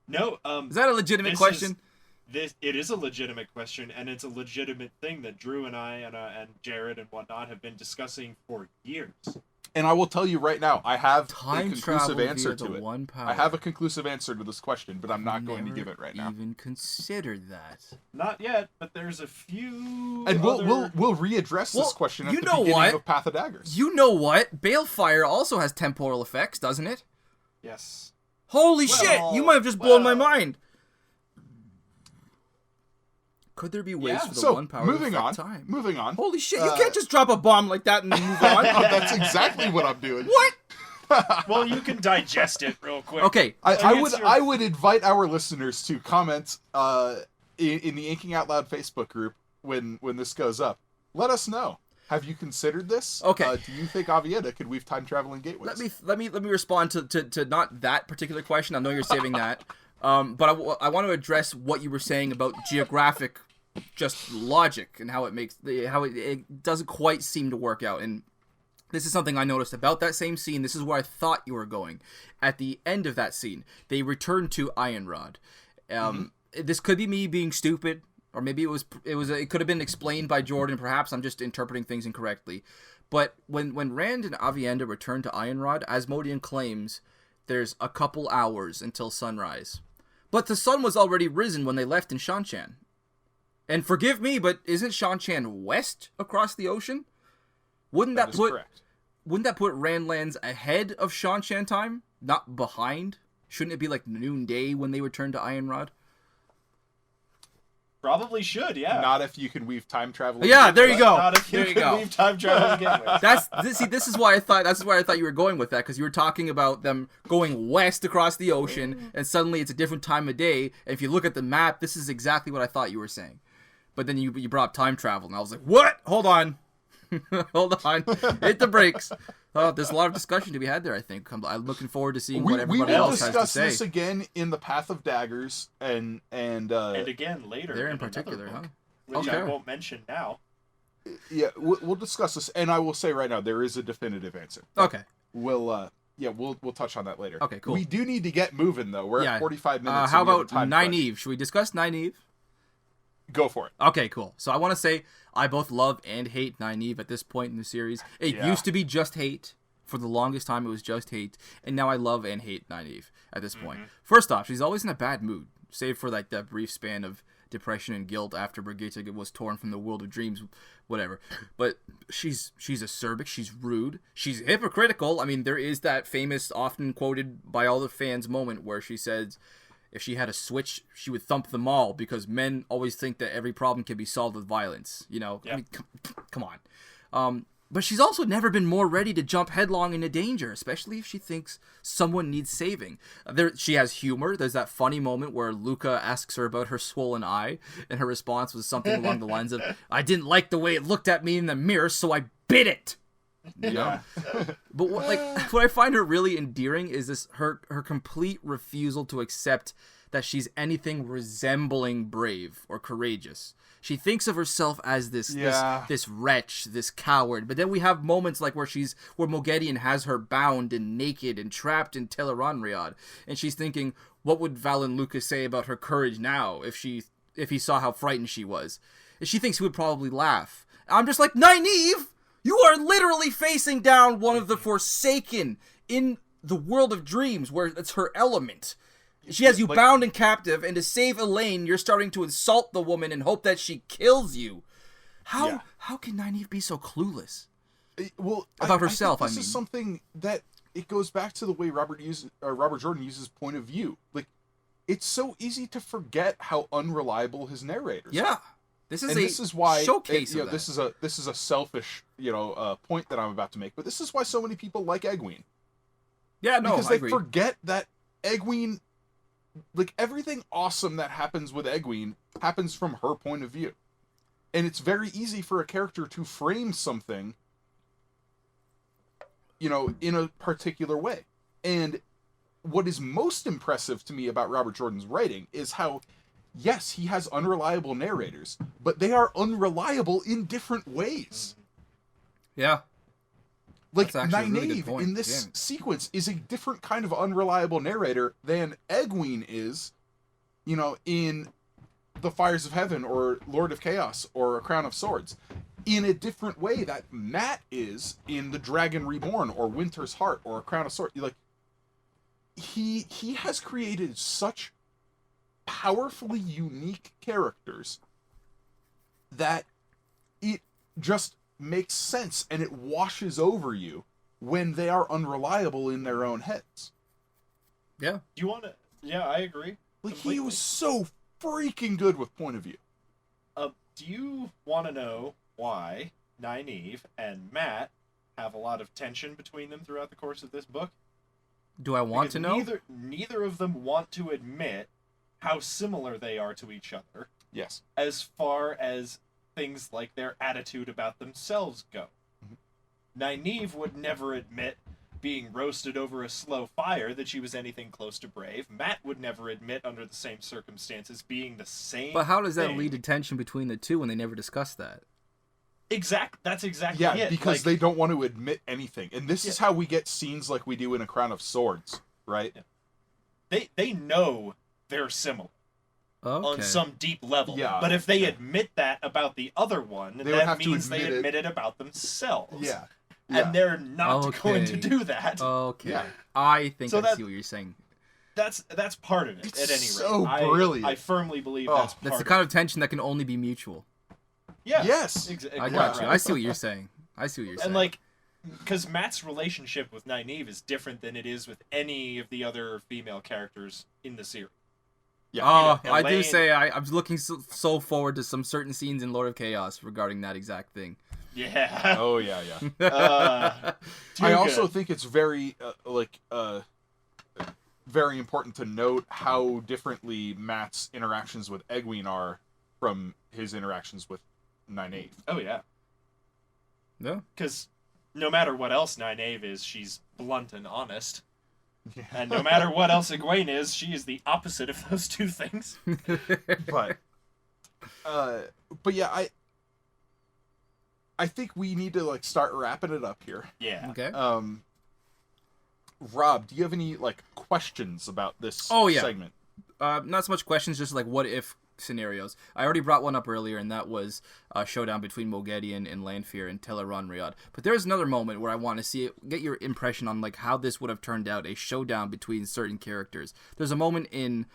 [SPEAKER 3] No.
[SPEAKER 1] Is that a legitimate question?
[SPEAKER 3] It is a legitimate question, and it's a legitimate thing that Drew and I and Jared and whatnot have been discussing for years.
[SPEAKER 2] And I will tell you right now, I have
[SPEAKER 1] Time
[SPEAKER 2] a
[SPEAKER 1] travel
[SPEAKER 2] conclusive answer
[SPEAKER 1] via
[SPEAKER 2] to
[SPEAKER 1] the
[SPEAKER 2] it.
[SPEAKER 1] one power.
[SPEAKER 2] I have a conclusive answer to this question, but I'm not going to give it right now.
[SPEAKER 1] Even considered that.
[SPEAKER 3] Not yet, but there's a few.
[SPEAKER 2] And
[SPEAKER 3] other...
[SPEAKER 2] we'll readdress this question at
[SPEAKER 1] you
[SPEAKER 2] the
[SPEAKER 1] know
[SPEAKER 2] beginning
[SPEAKER 1] what?
[SPEAKER 2] of Path of Daggers.
[SPEAKER 1] You know what? Balefire also has temporal effects, doesn't it?
[SPEAKER 3] Yes.
[SPEAKER 1] Holy shit! You might have just blown my mind. Could there be ways for the one power
[SPEAKER 2] moving
[SPEAKER 1] to
[SPEAKER 2] on.
[SPEAKER 1] affect time?
[SPEAKER 2] Moving on.
[SPEAKER 1] Holy shit! You can't just drop a bomb like that and move on.
[SPEAKER 2] Oh, that's exactly what I'm doing.
[SPEAKER 1] What?
[SPEAKER 3] Well, you can digest it real quick.
[SPEAKER 1] Okay.
[SPEAKER 2] I would invite our listeners to comment in the Inking Out Loud Facebook group when this goes up. Let us know. Have you considered this?
[SPEAKER 1] Okay.
[SPEAKER 2] Do you think Avienda could weave time traveling gateways?
[SPEAKER 1] Let me respond to not that particular question. I know you're saving that, but I want to address what you were saying about geographic, just logic and how it doesn't quite seem to work out. And this is something I noticed about that same scene. This is where I thought you were going. At the end of that scene, they return to Ironrod. This could be me being stupid. Or maybe it could have been explained by Jordan. Perhaps I'm just interpreting things incorrectly. But when Rand and Avienda return to Ironrod, Asmodean claims there's a couple hours until sunrise. But the sun was already risen when they left in Shanchan. And forgive me, but isn't Shanchan west across the ocean? Wouldn't that put Randlands ahead of Shanchan time, not behind? Shouldn't it be like noonday when they return to Ironrod?
[SPEAKER 3] Probably should, yeah.
[SPEAKER 2] Not if you can weave time travel.
[SPEAKER 1] Yeah, there you go.
[SPEAKER 3] Not if you can leave time travel gateways.
[SPEAKER 1] This is why I thought you were going with that, because you were talking about them going west across the ocean, and suddenly it's a different time of day. And if you look at the map, this is exactly what I thought you were saying. But then you brought up time travel, and I was like, what? Hold on. Hold on. Hit the brakes. There's a lot of discussion to be had there, I think. I'm looking forward to seeing what everybody else has to say.
[SPEAKER 2] We will discuss this again in the Path of Daggers and
[SPEAKER 3] again later.
[SPEAKER 1] There in particular,
[SPEAKER 3] book,
[SPEAKER 1] huh?
[SPEAKER 3] which
[SPEAKER 1] Okay.
[SPEAKER 3] I won't mention now.
[SPEAKER 2] Yeah, we'll discuss this, and I will say right now there is a definitive answer.
[SPEAKER 1] Okay.
[SPEAKER 2] We'll touch on that later.
[SPEAKER 1] Okay, cool.
[SPEAKER 2] We do need to get moving though. We're at 45 minutes.
[SPEAKER 1] How
[SPEAKER 2] and we have a
[SPEAKER 1] about
[SPEAKER 2] time crunch.
[SPEAKER 1] Nynaeve? Should we discuss Nynaeve?
[SPEAKER 2] Go for it.
[SPEAKER 1] Okay, cool. So I want to say I both love and hate Nynaeve at this point in the series. It used to be just hate. For the longest time, it was just hate. And now I love and hate Nynaeve at this point. First off, she's always in a bad mood, save for like that brief span of depression and guilt after Brigitte was torn from the world of dreams, whatever. But she's acerbic, she's rude, she's hypocritical. I mean, there is that famous, often quoted by all the fans moment where she says if she had a switch, she would thump them all because men always think that every problem can be solved with violence. You know, I mean, come on. But she's also never been more ready to jump headlong into danger, especially if she thinks someone needs saving. She has humor. There's that funny moment where Luca asks her about her swollen eye, and her response was something along the lines of, I didn't like the way it looked at me in the mirror, so I bit it. Yeah. But what I find her really endearing is this her complete refusal to accept that she's anything resembling brave or courageous. She thinks of herself as this wretch, this coward. But then we have moments like where Moghedien has her bound and naked and trapped in Tel'aran'rhiod, and she's thinking, what would Valan Luca say about her courage now if he saw how frightened she was? And she thinks he would probably laugh. I'm just like, Nynaeve, you are literally facing down one of the Forsaken in the world of dreams, where it's her element. She has you bound and captive, and to save Elaine, you're starting to insult the woman and hope that she kills you. How can Nynaeve be so clueless? About herself,
[SPEAKER 2] I think this is something that it goes back to the way Robert Jordan uses point of view. Like, it's so easy to forget how unreliable his narrators are.
[SPEAKER 1] Yeah. This is why
[SPEAKER 2] showcase of that. This is a selfish, point that I'm about to make, but this is why so many people like Egwene.
[SPEAKER 1] Yeah, no,
[SPEAKER 2] because
[SPEAKER 1] I
[SPEAKER 2] they
[SPEAKER 1] agree.
[SPEAKER 2] forget that Egwene, like, everything awesome that happens with Egwene happens from her point of view. And it's very easy for a character to frame something, in a particular way. And what is most impressive to me about Robert Jordan's writing is how, yes, he has unreliable narrators, but they are unreliable in different ways.
[SPEAKER 1] Yeah.
[SPEAKER 2] Like, Nynaeve in this sequence is a different kind of unreliable narrator than Egwene is, in The Fires of Heaven or Lord of Chaos or A Crown of Swords. In a different way that Matt is in The Dragon Reborn or Winter's Heart or A Crown of Swords. Like, he has created such powerfully unique characters that it just makes sense and it washes over you when they are unreliable in their own heads.
[SPEAKER 1] Yeah.
[SPEAKER 3] Do you want to... Yeah, I agree.
[SPEAKER 2] Like, completely. He was so freaking good with point of view.
[SPEAKER 3] Do you want to know why Nynaeve and Matt have a lot of tension between them throughout the course of this book?
[SPEAKER 1] Do I want to know?
[SPEAKER 3] Neither of them want to admit how similar they are to each other.
[SPEAKER 2] Yes.
[SPEAKER 3] As far as things like their attitude about themselves go. Mm-hmm. Nynaeve would never admit being roasted over a slow fire that she was anything close to brave. Matt would never admit under the same circumstances being the same.
[SPEAKER 1] But how does that lead to tension between the two when they never discuss that?
[SPEAKER 3] That's exactly it.
[SPEAKER 2] Yeah, because they don't want to admit anything. And this is how we get scenes like we do in A Crown of Swords, right?
[SPEAKER 3] Yeah. They know they're similar.
[SPEAKER 1] Okay.
[SPEAKER 3] On some deep level.
[SPEAKER 2] Yeah.
[SPEAKER 3] But if they admit that about the other one, that means they admit it about themselves.
[SPEAKER 2] Yeah.
[SPEAKER 3] And they're not going to do that.
[SPEAKER 1] Okay.
[SPEAKER 2] Yeah.
[SPEAKER 1] I think I see what you're saying.
[SPEAKER 3] That's part of it,
[SPEAKER 2] it's
[SPEAKER 3] at any
[SPEAKER 2] so
[SPEAKER 3] rate.
[SPEAKER 2] Brilliant.
[SPEAKER 3] I firmly believe that's part
[SPEAKER 1] That's the kind of tension that can only be mutual.
[SPEAKER 3] Yeah.
[SPEAKER 2] Yes.
[SPEAKER 1] I got you. I see what you're saying.
[SPEAKER 3] And, like, because Matt's relationship with Nynaeve is different than it is with any of the other female characters in the series.
[SPEAKER 1] Yeah, I do say I'm looking so forward to some certain scenes in Lord of Chaos regarding that exact thing.
[SPEAKER 3] Yeah.
[SPEAKER 2] Oh, yeah. I also think it's very, very important to note how differently Matt's interactions with Egwene are from his interactions with Nynaeve.
[SPEAKER 3] Oh, yeah.
[SPEAKER 1] Yeah.
[SPEAKER 3] Because no matter what else Nynaeve is, she's blunt and honest. Yeah. And no matter what else Egwene is, she is the opposite of those two things.
[SPEAKER 2] But yeah, I think we need to start wrapping it up here.
[SPEAKER 3] Yeah.
[SPEAKER 1] Okay.
[SPEAKER 2] Rob, do you have any questions about this segment?
[SPEAKER 1] Not so much questions, just what if scenarios. I already brought one up earlier, and that was a showdown between Moghedian and Lanfear and Teleron Riyadh. But there's another moment where I want to see it, get your impression on like how this would have turned out, a showdown between certain characters. There's a moment in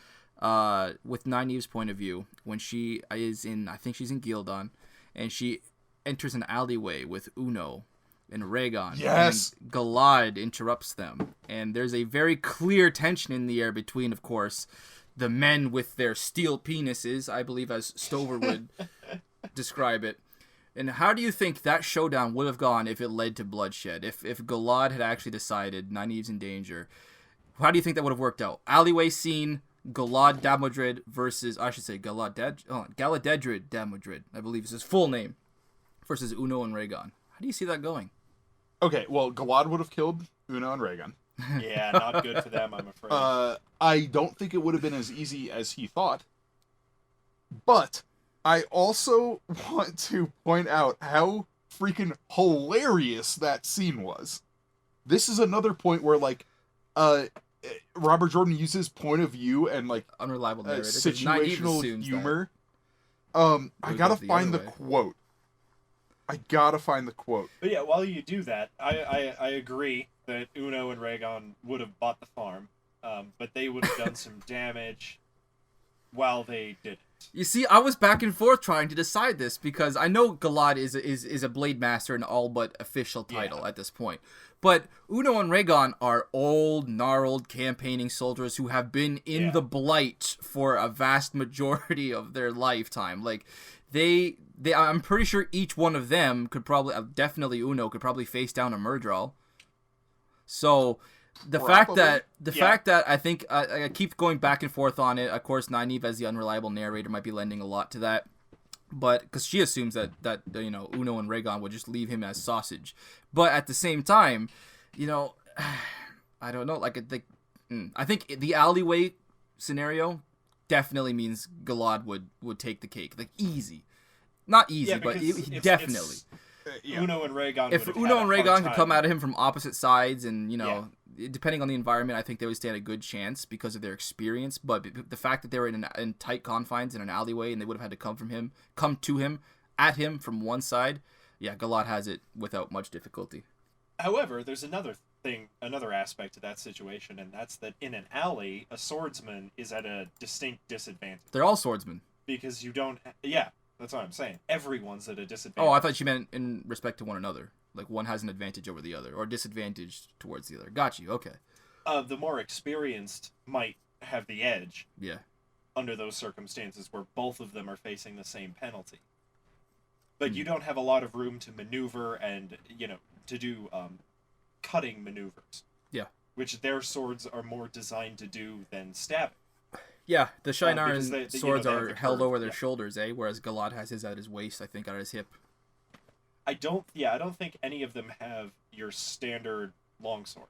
[SPEAKER 1] with Nynaeve's point of view when she is in, I think she's in Gildan, and she enters an alleyway with Uno and Rhaegon.
[SPEAKER 2] Yes.
[SPEAKER 1] And Galad interrupts them. And there's a very clear tension in the air between, of course, the men with their steel penises, I believe as Stover would describe it. And how do you think that showdown would have gone if it led to bloodshed? If Galad had actually decided Nynaeve's in danger, how do you think that would have worked out? Alleyway scene, Galad Damodred versus, I should say, Galadedrid Damodred, I believe is his full name, versus Uno and Rhaegon. How do you see that going?
[SPEAKER 2] Okay, well, Galad would have killed Uno and Rhaegon.
[SPEAKER 3] Yeah, not good for them, I'm afraid.
[SPEAKER 2] I don't think it would have been as easy as he thought. But I also want to point out how freaking hilarious that scene was. This is another point where, like, Robert Jordan uses point of view and, like,
[SPEAKER 1] unreliable narrator,
[SPEAKER 2] situational humor. I gotta find the quote.
[SPEAKER 3] But yeah, while you do that, I agree that Uno and Rhaegon would have bought the farm, but they would have done some damage while they did it.
[SPEAKER 1] You see, I was back and forth trying to decide this because I know Galad is a Blade Master in all but official title at this point. But Uno and Rhaegon are old, gnarled, campaigning soldiers who have been in the Blight for a vast majority of their lifetime. Like, I'm pretty sure each one of them could probably, definitely Uno could probably face down a Myrddraal. So the fact that I think I keep going back and forth on it. Of course, Nynaeve as the unreliable narrator might be lending a lot to that, but because she assumes that Uno and Rhaegon would just leave him as sausage. But at the same time, I don't know. I think the alleyway scenario definitely means Galad would take the cake. Like, easy. Not easy, but definitely.
[SPEAKER 3] Uno and Rhaegon.
[SPEAKER 1] If Uno and Rhaegon could come at him from opposite sides, and depending on the environment, I think they would stand a good chance because of their experience. But the fact that they were in tight confines in an alleyway, and they would have had to come to him from one side, Galad has it without much difficulty.
[SPEAKER 3] However, there's another aspect to that situation, and that's that in an alley, a swordsman is at a distinct disadvantage.
[SPEAKER 1] They're all swordsmen.
[SPEAKER 3] Because you don't... That's what I'm saying. Everyone's at a disadvantage.
[SPEAKER 1] Oh, I thought you meant in respect to one another. Like, one has an advantage over the other, or disadvantage towards the other. Got you, okay.
[SPEAKER 3] The more experienced might have the edge.
[SPEAKER 1] Yeah.
[SPEAKER 3] Under those circumstances where both of them are facing the same penalty. But you don't have a lot of room to maneuver and, to do cutting maneuvers.
[SPEAKER 1] Yeah.
[SPEAKER 3] Which their swords are more designed to do than stabbing.
[SPEAKER 1] Yeah, the Shienarans swords are held over their
[SPEAKER 3] curve,
[SPEAKER 1] shoulders, whereas Galad has his at his waist, I think, at his hip.
[SPEAKER 3] I don't think any of them have your standard longsword.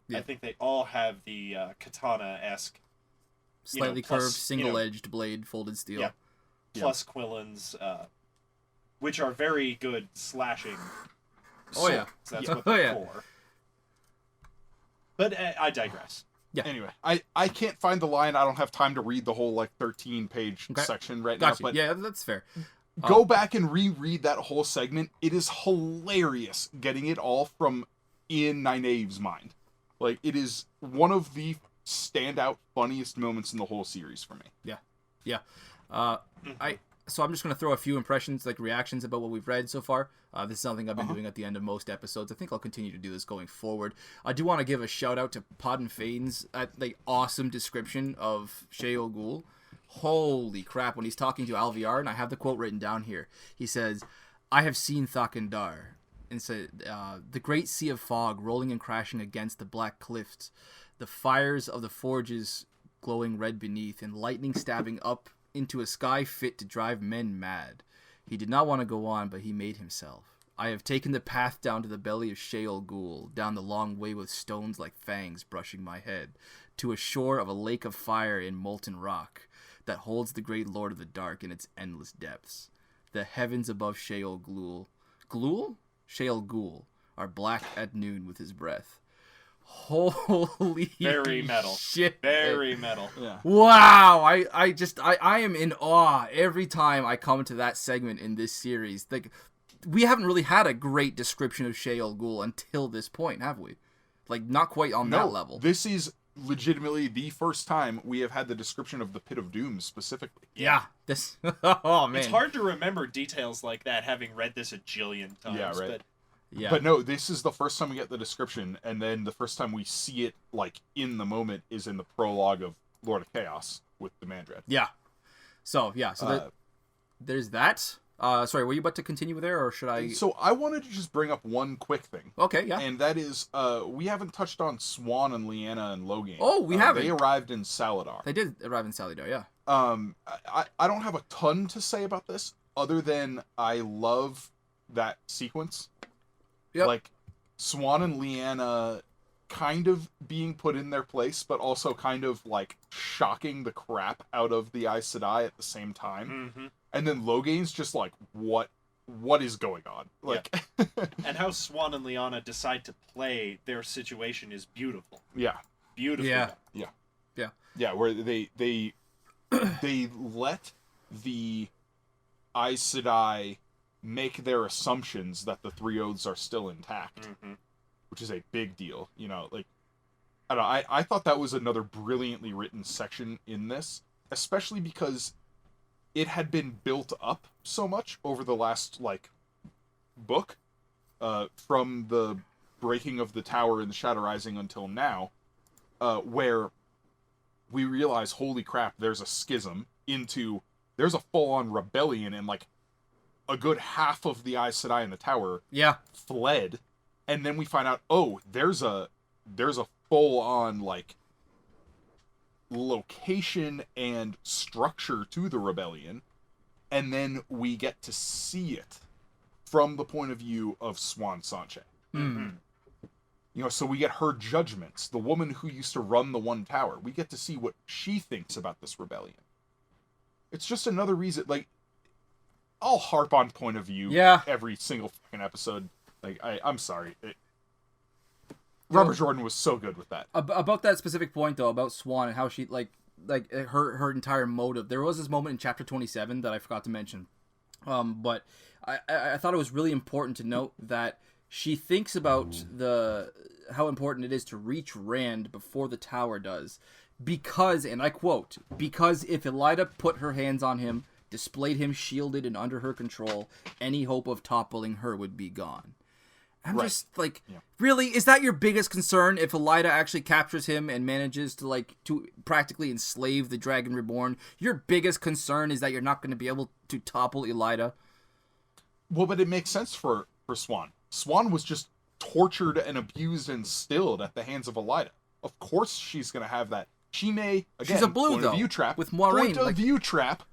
[SPEAKER 3] Yeah. I think they all have the katana-esque...
[SPEAKER 1] slightly curved, single-edged blade, folded steel.
[SPEAKER 3] Yeah, plus quillins, which are very good slashing swords. That's what they're for. But I digress.
[SPEAKER 2] Yeah. Anyway, I can't find the line. I don't have time to read the whole 13-page section right now. But
[SPEAKER 1] yeah, that's fair.
[SPEAKER 2] Go back and reread that whole segment. It is hilarious getting it all from in Nynaeve's mind. Like, it is one of the standout funniest moments in the whole series for me.
[SPEAKER 1] Yeah. So I'm just going to throw a few impressions, like reactions about what we've read so far. This is something I've been doing at the end of most episodes. I think I'll continue to do this going forward. I do want to give a shout out to Podden Fane's awesome description of Sheol Ghul. Holy crap, when he's talking to Alviar, and I have the quote written down here. He says, "I have seen Thakandar," and said, "the great sea of fog rolling and crashing against the black cliffs, the fires of the forges glowing red beneath, and lightning stabbing up into a sky fit to drive men mad. He did not want to go on, but he made himself. I have taken the path down to the belly of Sheol Ghul, down the long way with stones like fangs brushing my head, to a shore of a lake of fire in molten rock that holds the great Lord of the Dark in its endless depths. The heavens above Sheol Ghul are black at noon with his breath. Holy
[SPEAKER 3] Very metal.
[SPEAKER 1] shit.
[SPEAKER 3] Very metal.
[SPEAKER 2] Yeah.
[SPEAKER 1] Wow. I am in awe every time I come to that segment in this series. Like, we haven't really had a great description of Sheol Ghul until this point, have we? Like, not quite on that level.
[SPEAKER 2] This is legitimately the first time we have had the description of the Pit of Doom specifically.
[SPEAKER 1] Yeah. This. Oh, man.
[SPEAKER 3] It's hard to remember details like that, having read this a jillion times.
[SPEAKER 2] Yeah, right.
[SPEAKER 3] But
[SPEAKER 1] Yeah.
[SPEAKER 2] But no, this is the first time we get the description, and then the first time we see it, like, in the moment is in the prologue of Lord of Chaos with the Mandred.
[SPEAKER 1] Yeah. So, yeah. So, there's that. Sorry, were you about to continue there, or should I?
[SPEAKER 2] So I wanted to just bring up one quick thing.
[SPEAKER 1] Okay, yeah.
[SPEAKER 2] And that is, we haven't touched on Swan and Lyanna and Logain.
[SPEAKER 1] Oh, we haven't.
[SPEAKER 2] They arrived in Saladar.
[SPEAKER 1] They did arrive in Salidar, yeah.
[SPEAKER 2] I don't have a ton to say about this, other than I love that sequence.
[SPEAKER 1] Yep.
[SPEAKER 2] Like, Swan and Lyanna kind of being put in their place, but also kind of, like, shocking the crap out of the Aes Sedai at the same time.
[SPEAKER 3] mm-hmm.
[SPEAKER 2] And then Logain's just like, what is going on? Like,
[SPEAKER 3] And how Swan and Lyanna decide to play their situation is beautiful.
[SPEAKER 2] yeah,
[SPEAKER 3] Beautiful.
[SPEAKER 2] yeah, where they they let the Aes Sedai make their assumptions that the Three Oaths are still intact,
[SPEAKER 3] Mm-hmm.
[SPEAKER 2] which is a big deal. You know, like, I don't know, I thought that was another brilliantly written section in this, especially because it had been built up so much over the last, like, book, from the breaking of the tower in the Shadow Rising until now, where we realize, holy crap, there's a schism into, there's a full-on rebellion, and, like, a good half of the Aes Sedai in the tower fled, and then we find out, oh, there's a full-on, like, location and structure to the rebellion, and then we get to see it from the point of view of Swan Sanche.
[SPEAKER 1] Mm-hmm.
[SPEAKER 2] You know, so we get her judgments, the woman who used to run the One Tower. We get to see what she thinks about this rebellion. It's just another reason, like, I'll harp on point of view every single fucking episode. Like, I'm sorry. Robert Jordan was so good with that.
[SPEAKER 1] About that specific point, though, about Swan and how she, like her entire motive. There was this moment in chapter 27 that I forgot to mention. But I thought it was really important to note that she thinks about how important it is to reach Rand before the tower does. Because, and I quote, because if Elaida put her hands on him, displayed him shielded and under her control, any hope of toppling her would be gone. I'm just like, really? Is that your biggest concern? If Elaida actually captures him and manages to practically enslave the Dragon Reborn, your biggest concern is that you're not going to be able to topple Elaida?
[SPEAKER 2] Well, but it makes sense for Swan. Swan was just tortured and abused and stilled at the hands of Elaida. Of course she's going to have that. She may, again,
[SPEAKER 1] she's a blue,
[SPEAKER 2] point
[SPEAKER 1] though,
[SPEAKER 2] of view trap.
[SPEAKER 1] With Moiraine.
[SPEAKER 2] Point of view trap.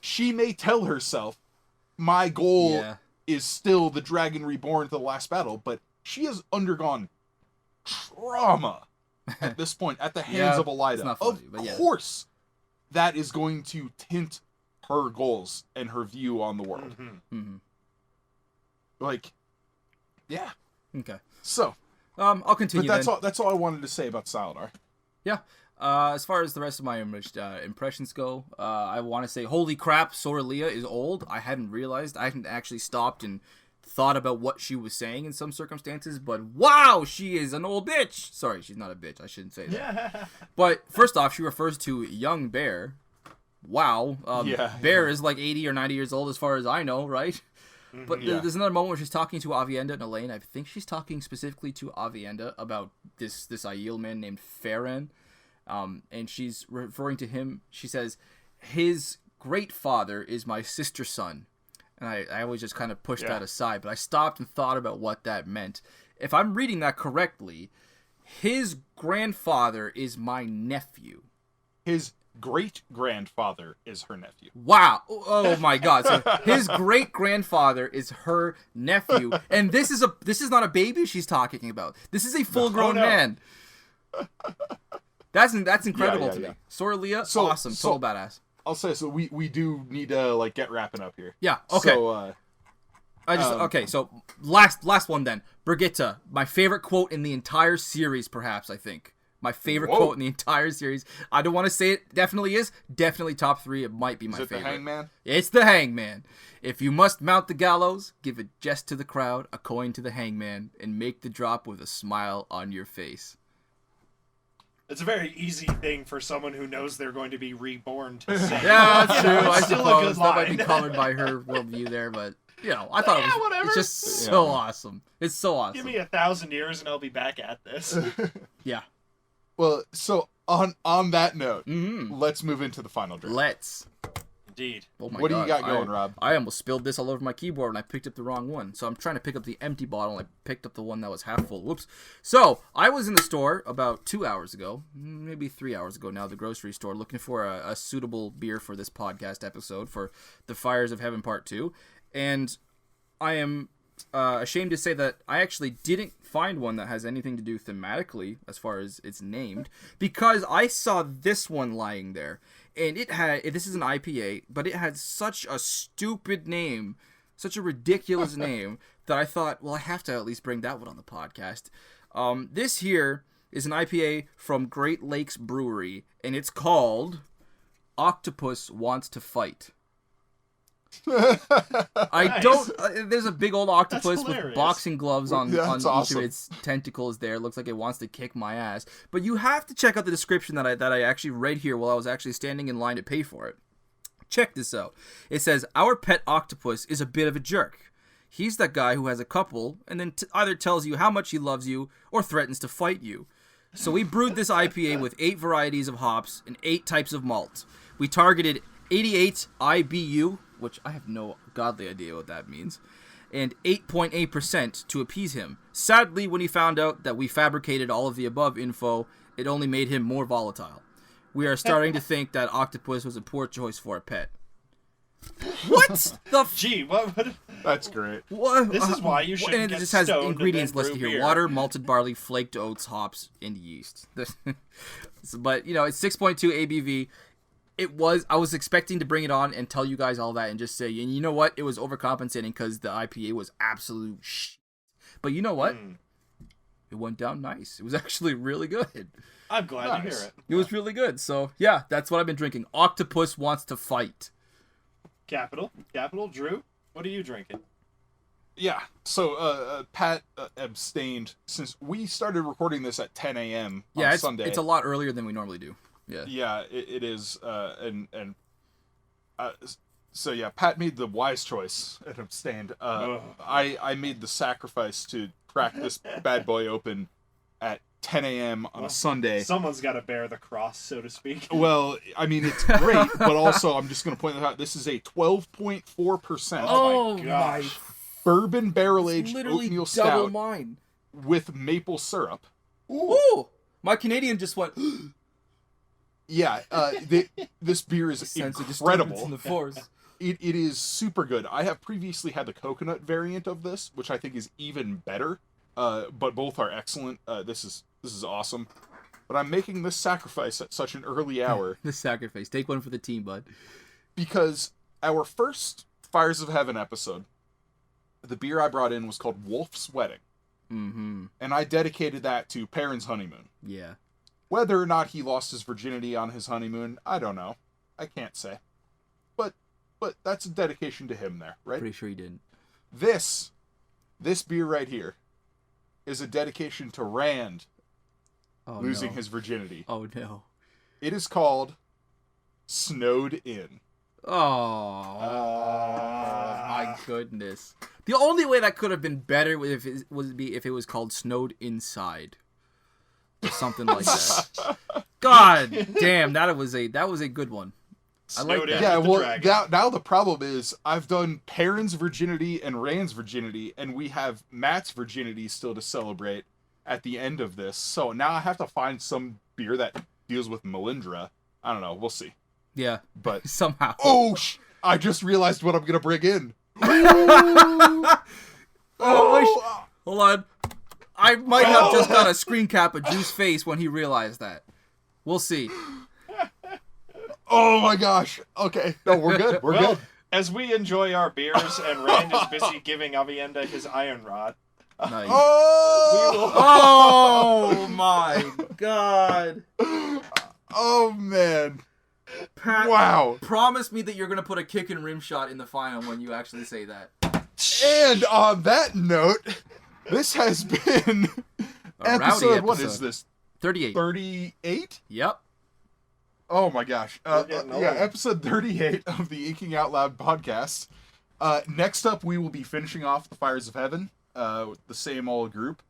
[SPEAKER 2] She may tell herself, my goal is still the Dragon Reborn to the last battle, but she has undergone trauma at this point at the hands of Elaida. Of course, that is going to tint her goals and her view on the world.
[SPEAKER 1] Mm-hmm. Mm-hmm.
[SPEAKER 2] Like, yeah.
[SPEAKER 1] Okay.
[SPEAKER 2] So,
[SPEAKER 1] I'll continue.
[SPEAKER 2] But that's all I wanted to say about Saladar.
[SPEAKER 1] Yeah. As far as the rest of my impressions go, I want to say, holy crap, Sora Leah is old. I hadn't realized. I hadn't actually stopped and thought about what she was saying in some circumstances, but wow, she is an old bitch. Sorry, she's not a bitch. I shouldn't say that. But first off, she refers to young Bear. Wow. Bear is like 80 or 90 years old as far as I know, right? Mm-hmm. But there's another moment where she's talking to Avienda and Elaine. I think she's talking specifically to Avienda about this Aiel man named Farran. And she's referring to him. She says, his great father is my sister's son. And I always just kind of pushed that aside, but I stopped and thought about what that meant. If I'm reading that correctly, his grandfather is my nephew.
[SPEAKER 2] His great-grandfather is her nephew.
[SPEAKER 1] Wow. Oh my god. So his great-grandfather is her nephew. And this is not a baby she's talking about. This is a full-grown man. That's incredible to me. Sora Leah, awesome. Total badass.
[SPEAKER 2] I'll say, so we do need to, like, get wrapping up here.
[SPEAKER 1] Yeah, okay.
[SPEAKER 2] So,
[SPEAKER 1] Okay, so last one then. Brigitte, my favorite quote in the entire series, perhaps, I think. My favorite quote in the entire series. I don't want to say it definitely is. Definitely top 3. It might be my favorite. Is it
[SPEAKER 2] the hangman?
[SPEAKER 1] It's the hangman. If you must mount the gallows, give a jest to the crowd, a coin to the hangman, and make the drop with a smile on your face.
[SPEAKER 3] It's a very easy thing for someone who knows they're going to be reborn to say.
[SPEAKER 1] Yeah, that's true. I suppose that might be colored by her worldview there, but I thought it was
[SPEAKER 3] whatever.
[SPEAKER 1] It's just so awesome. It's so awesome.
[SPEAKER 3] Give me 1,000 years and I'll be back at this.
[SPEAKER 1] Yeah.
[SPEAKER 2] Well, so on that note, let's move into the final draft.
[SPEAKER 1] Let's.
[SPEAKER 3] Indeed.
[SPEAKER 1] Oh my
[SPEAKER 2] what
[SPEAKER 1] God.
[SPEAKER 2] do you got going, Rob?
[SPEAKER 1] I almost spilled this all over my keyboard and I picked up the wrong one. So I'm trying to pick up the empty bottle and I picked up the one that was half full. Whoops. So I was in the store about 2 hours ago, maybe 3 hours ago now, the grocery store, looking for a suitable beer for this podcast episode for the Fires of Heaven Part 2. And I am ashamed to say that I actually didn't find one that has anything to do thematically as far as it's named, because I saw this one lying there. And this is an IPA, but it had such a stupid name, such a ridiculous name, that I thought, well, I have to at least bring that one on the podcast. This here is an IPA from Great Lakes Brewery, and it's called Octopus Wants to Fight. There's a big old octopus with boxing gloves on each of its tentacles there. It looks like it wants to kick my ass. But you have to check out the description that I actually read here while I was actually standing in line to pay for it. Check this out. It says, our pet octopus is a bit of a jerk. He's that guy who has a couple and then either tells you how much he loves you or threatens to fight you. So we brewed this IPA with 8 varieties of hops and 8 types of malt. We targeted 88 IBU, which I have no godly idea what that means, and 8.8% to appease him. Sadly, when he found out that we fabricated all of the above info, it only made him more volatile. We are starting to think that octopus was a poor choice for a pet. What the
[SPEAKER 3] Gee, what?
[SPEAKER 2] That's great.
[SPEAKER 3] What? This is why you shouldn't
[SPEAKER 1] and
[SPEAKER 3] get
[SPEAKER 1] it just has
[SPEAKER 3] stoned
[SPEAKER 1] ingredients listed here:
[SPEAKER 3] beer.
[SPEAKER 1] water, malted barley, flaked oats, hops, and yeast. But it's 6.2 ABV. I was expecting to bring it on and tell you guys all that and just say, and you know what? It was overcompensating because the IPA was absolute shit. But you know what? It went down nice. It was actually really good.
[SPEAKER 3] I'm glad to hear it.
[SPEAKER 1] It was really good. So, yeah, that's what I've been drinking. Octopus Wants to Fight.
[SPEAKER 3] Capital. Drew, what are you drinking?
[SPEAKER 2] Yeah, so Pat abstained since we started recording this at 10 a.m. on Sunday.
[SPEAKER 1] It's a lot earlier than we normally do.
[SPEAKER 2] Yeah, it is, so yeah, Pat made the wise choice and abstained. I made the sacrifice to crack this bad boy open at 10 a.m. on a Sunday.
[SPEAKER 3] Someone's got to bear the cross, so to speak.
[SPEAKER 2] Well, I mean, it's great, but also I'm just going to point out, this is a 12.4%.
[SPEAKER 3] Oh my gosh.
[SPEAKER 2] Bourbon barrel-aged oatmeal stout
[SPEAKER 1] mine.
[SPEAKER 2] with maple syrup.
[SPEAKER 1] Ooh! My Canadian just went...
[SPEAKER 2] Yeah, this beer is incredible.
[SPEAKER 1] In the force.
[SPEAKER 2] It is super good. I have previously had the coconut variant of this, which I think is even better. But both are excellent. This is awesome. But I'm making this sacrifice at such an early hour.
[SPEAKER 1] This sacrifice. Take one for the team, bud.
[SPEAKER 2] Because our first Fires of Heaven episode, the beer I brought in was called Wolf's Wedding.
[SPEAKER 1] Mm-hmm.
[SPEAKER 2] And I dedicated that to Perrin's honeymoon.
[SPEAKER 1] Yeah.
[SPEAKER 2] Whether or not he lost his virginity on his honeymoon, I don't know. I can't say. But that's a dedication to him there, right?
[SPEAKER 1] Pretty sure he didn't.
[SPEAKER 2] This beer right here is a dedication to Rand losing his virginity.
[SPEAKER 1] Oh, no.
[SPEAKER 2] It is called Snowed In.
[SPEAKER 1] Oh, my goodness. The only way that could have been better would be if it was called Snowed Inside. Or something like that. God damn, that was a good one. I like that.
[SPEAKER 2] Yeah, well, now the problem is I've done Perrin's virginity and Rand's virginity, and we have Matt's virginity still to celebrate at the end of this. So now I have to find some beer that deals with Melindra. I don't know. We'll see.
[SPEAKER 1] Yeah,
[SPEAKER 2] but
[SPEAKER 1] somehow.
[SPEAKER 2] Oh, I just realized what I'm gonna bring in.
[SPEAKER 1] Hold on. I might have just got a screen cap of Drew's face when he realized that. We'll see.
[SPEAKER 2] Oh my gosh. Okay. No, we're good. We're good.
[SPEAKER 3] As we enjoy our beers and Rand is busy giving Avienda his iron rod.
[SPEAKER 1] Nice.
[SPEAKER 2] Oh!
[SPEAKER 1] Oh my god.
[SPEAKER 2] Oh, man.
[SPEAKER 1] Pat,
[SPEAKER 2] Wow.
[SPEAKER 1] promise me that you're going to put a kick and rim shot in the final when you actually say that.
[SPEAKER 2] And on that note, this has been episode, what is this?
[SPEAKER 1] 38.
[SPEAKER 2] 38?
[SPEAKER 1] Yep.
[SPEAKER 2] Oh my gosh.
[SPEAKER 3] getting old.
[SPEAKER 2] Episode 38 of the Inking Out Loud podcast. Next up, we will be finishing off the Fires of Heaven with the same old group.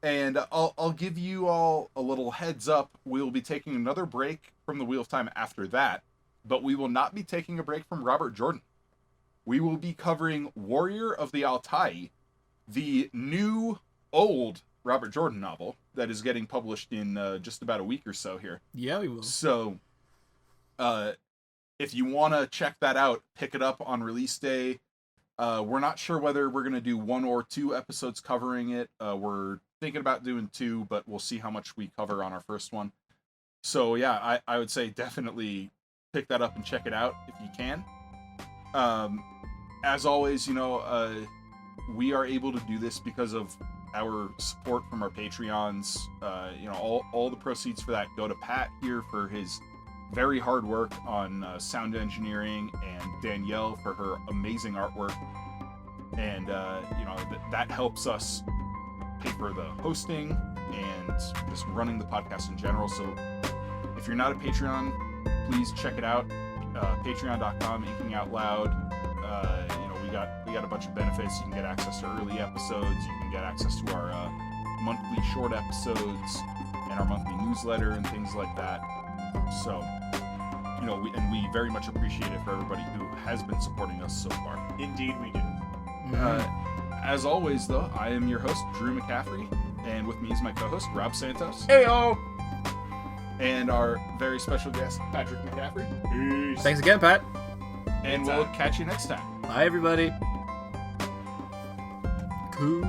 [SPEAKER 2] And I'll give you all a little heads up. We'll be taking another break from the Wheel of Time after that, but we will not be taking a break from Robert Jordan. We will be covering Warrior of the Altai, the new old Robert Jordan novel that is getting published in just about a week or so here.
[SPEAKER 1] Yeah, we will.
[SPEAKER 2] So, if you want to check that out, pick it up on release day. We're not sure whether we're going to do 1 or 2 episodes covering it. We're thinking about doing 2, but we'll see how much we cover on our first one. So yeah, I would say definitely pick that up and check it out if you can. As always, we are able to do this because of our support from our Patreons. All the proceeds for that go to Pat here for his very hard work on sound engineering, and Danielle for her amazing artwork. And that helps us pay for the hosting and just running the podcast in general. So if you're not a Patreon, please check it out. Patreon.com, Inking Out Loud. We got a bunch of benefits. You can get access to early episodes. You can get access to our monthly short episodes and our monthly newsletter and things like that. So, we very much appreciate it for everybody who has been supporting us so far.
[SPEAKER 3] Indeed, we do.
[SPEAKER 2] As always, though, I am your host, Drew McCaffrey, and with me is my co-host, Rob Santos.
[SPEAKER 1] Heyo!
[SPEAKER 2] And our very special guest, Patrick McCaffrey.
[SPEAKER 3] Peace.
[SPEAKER 1] Thanks again, Pat.
[SPEAKER 2] And we'll catch you next time.
[SPEAKER 1] Bye, everybody. Cool.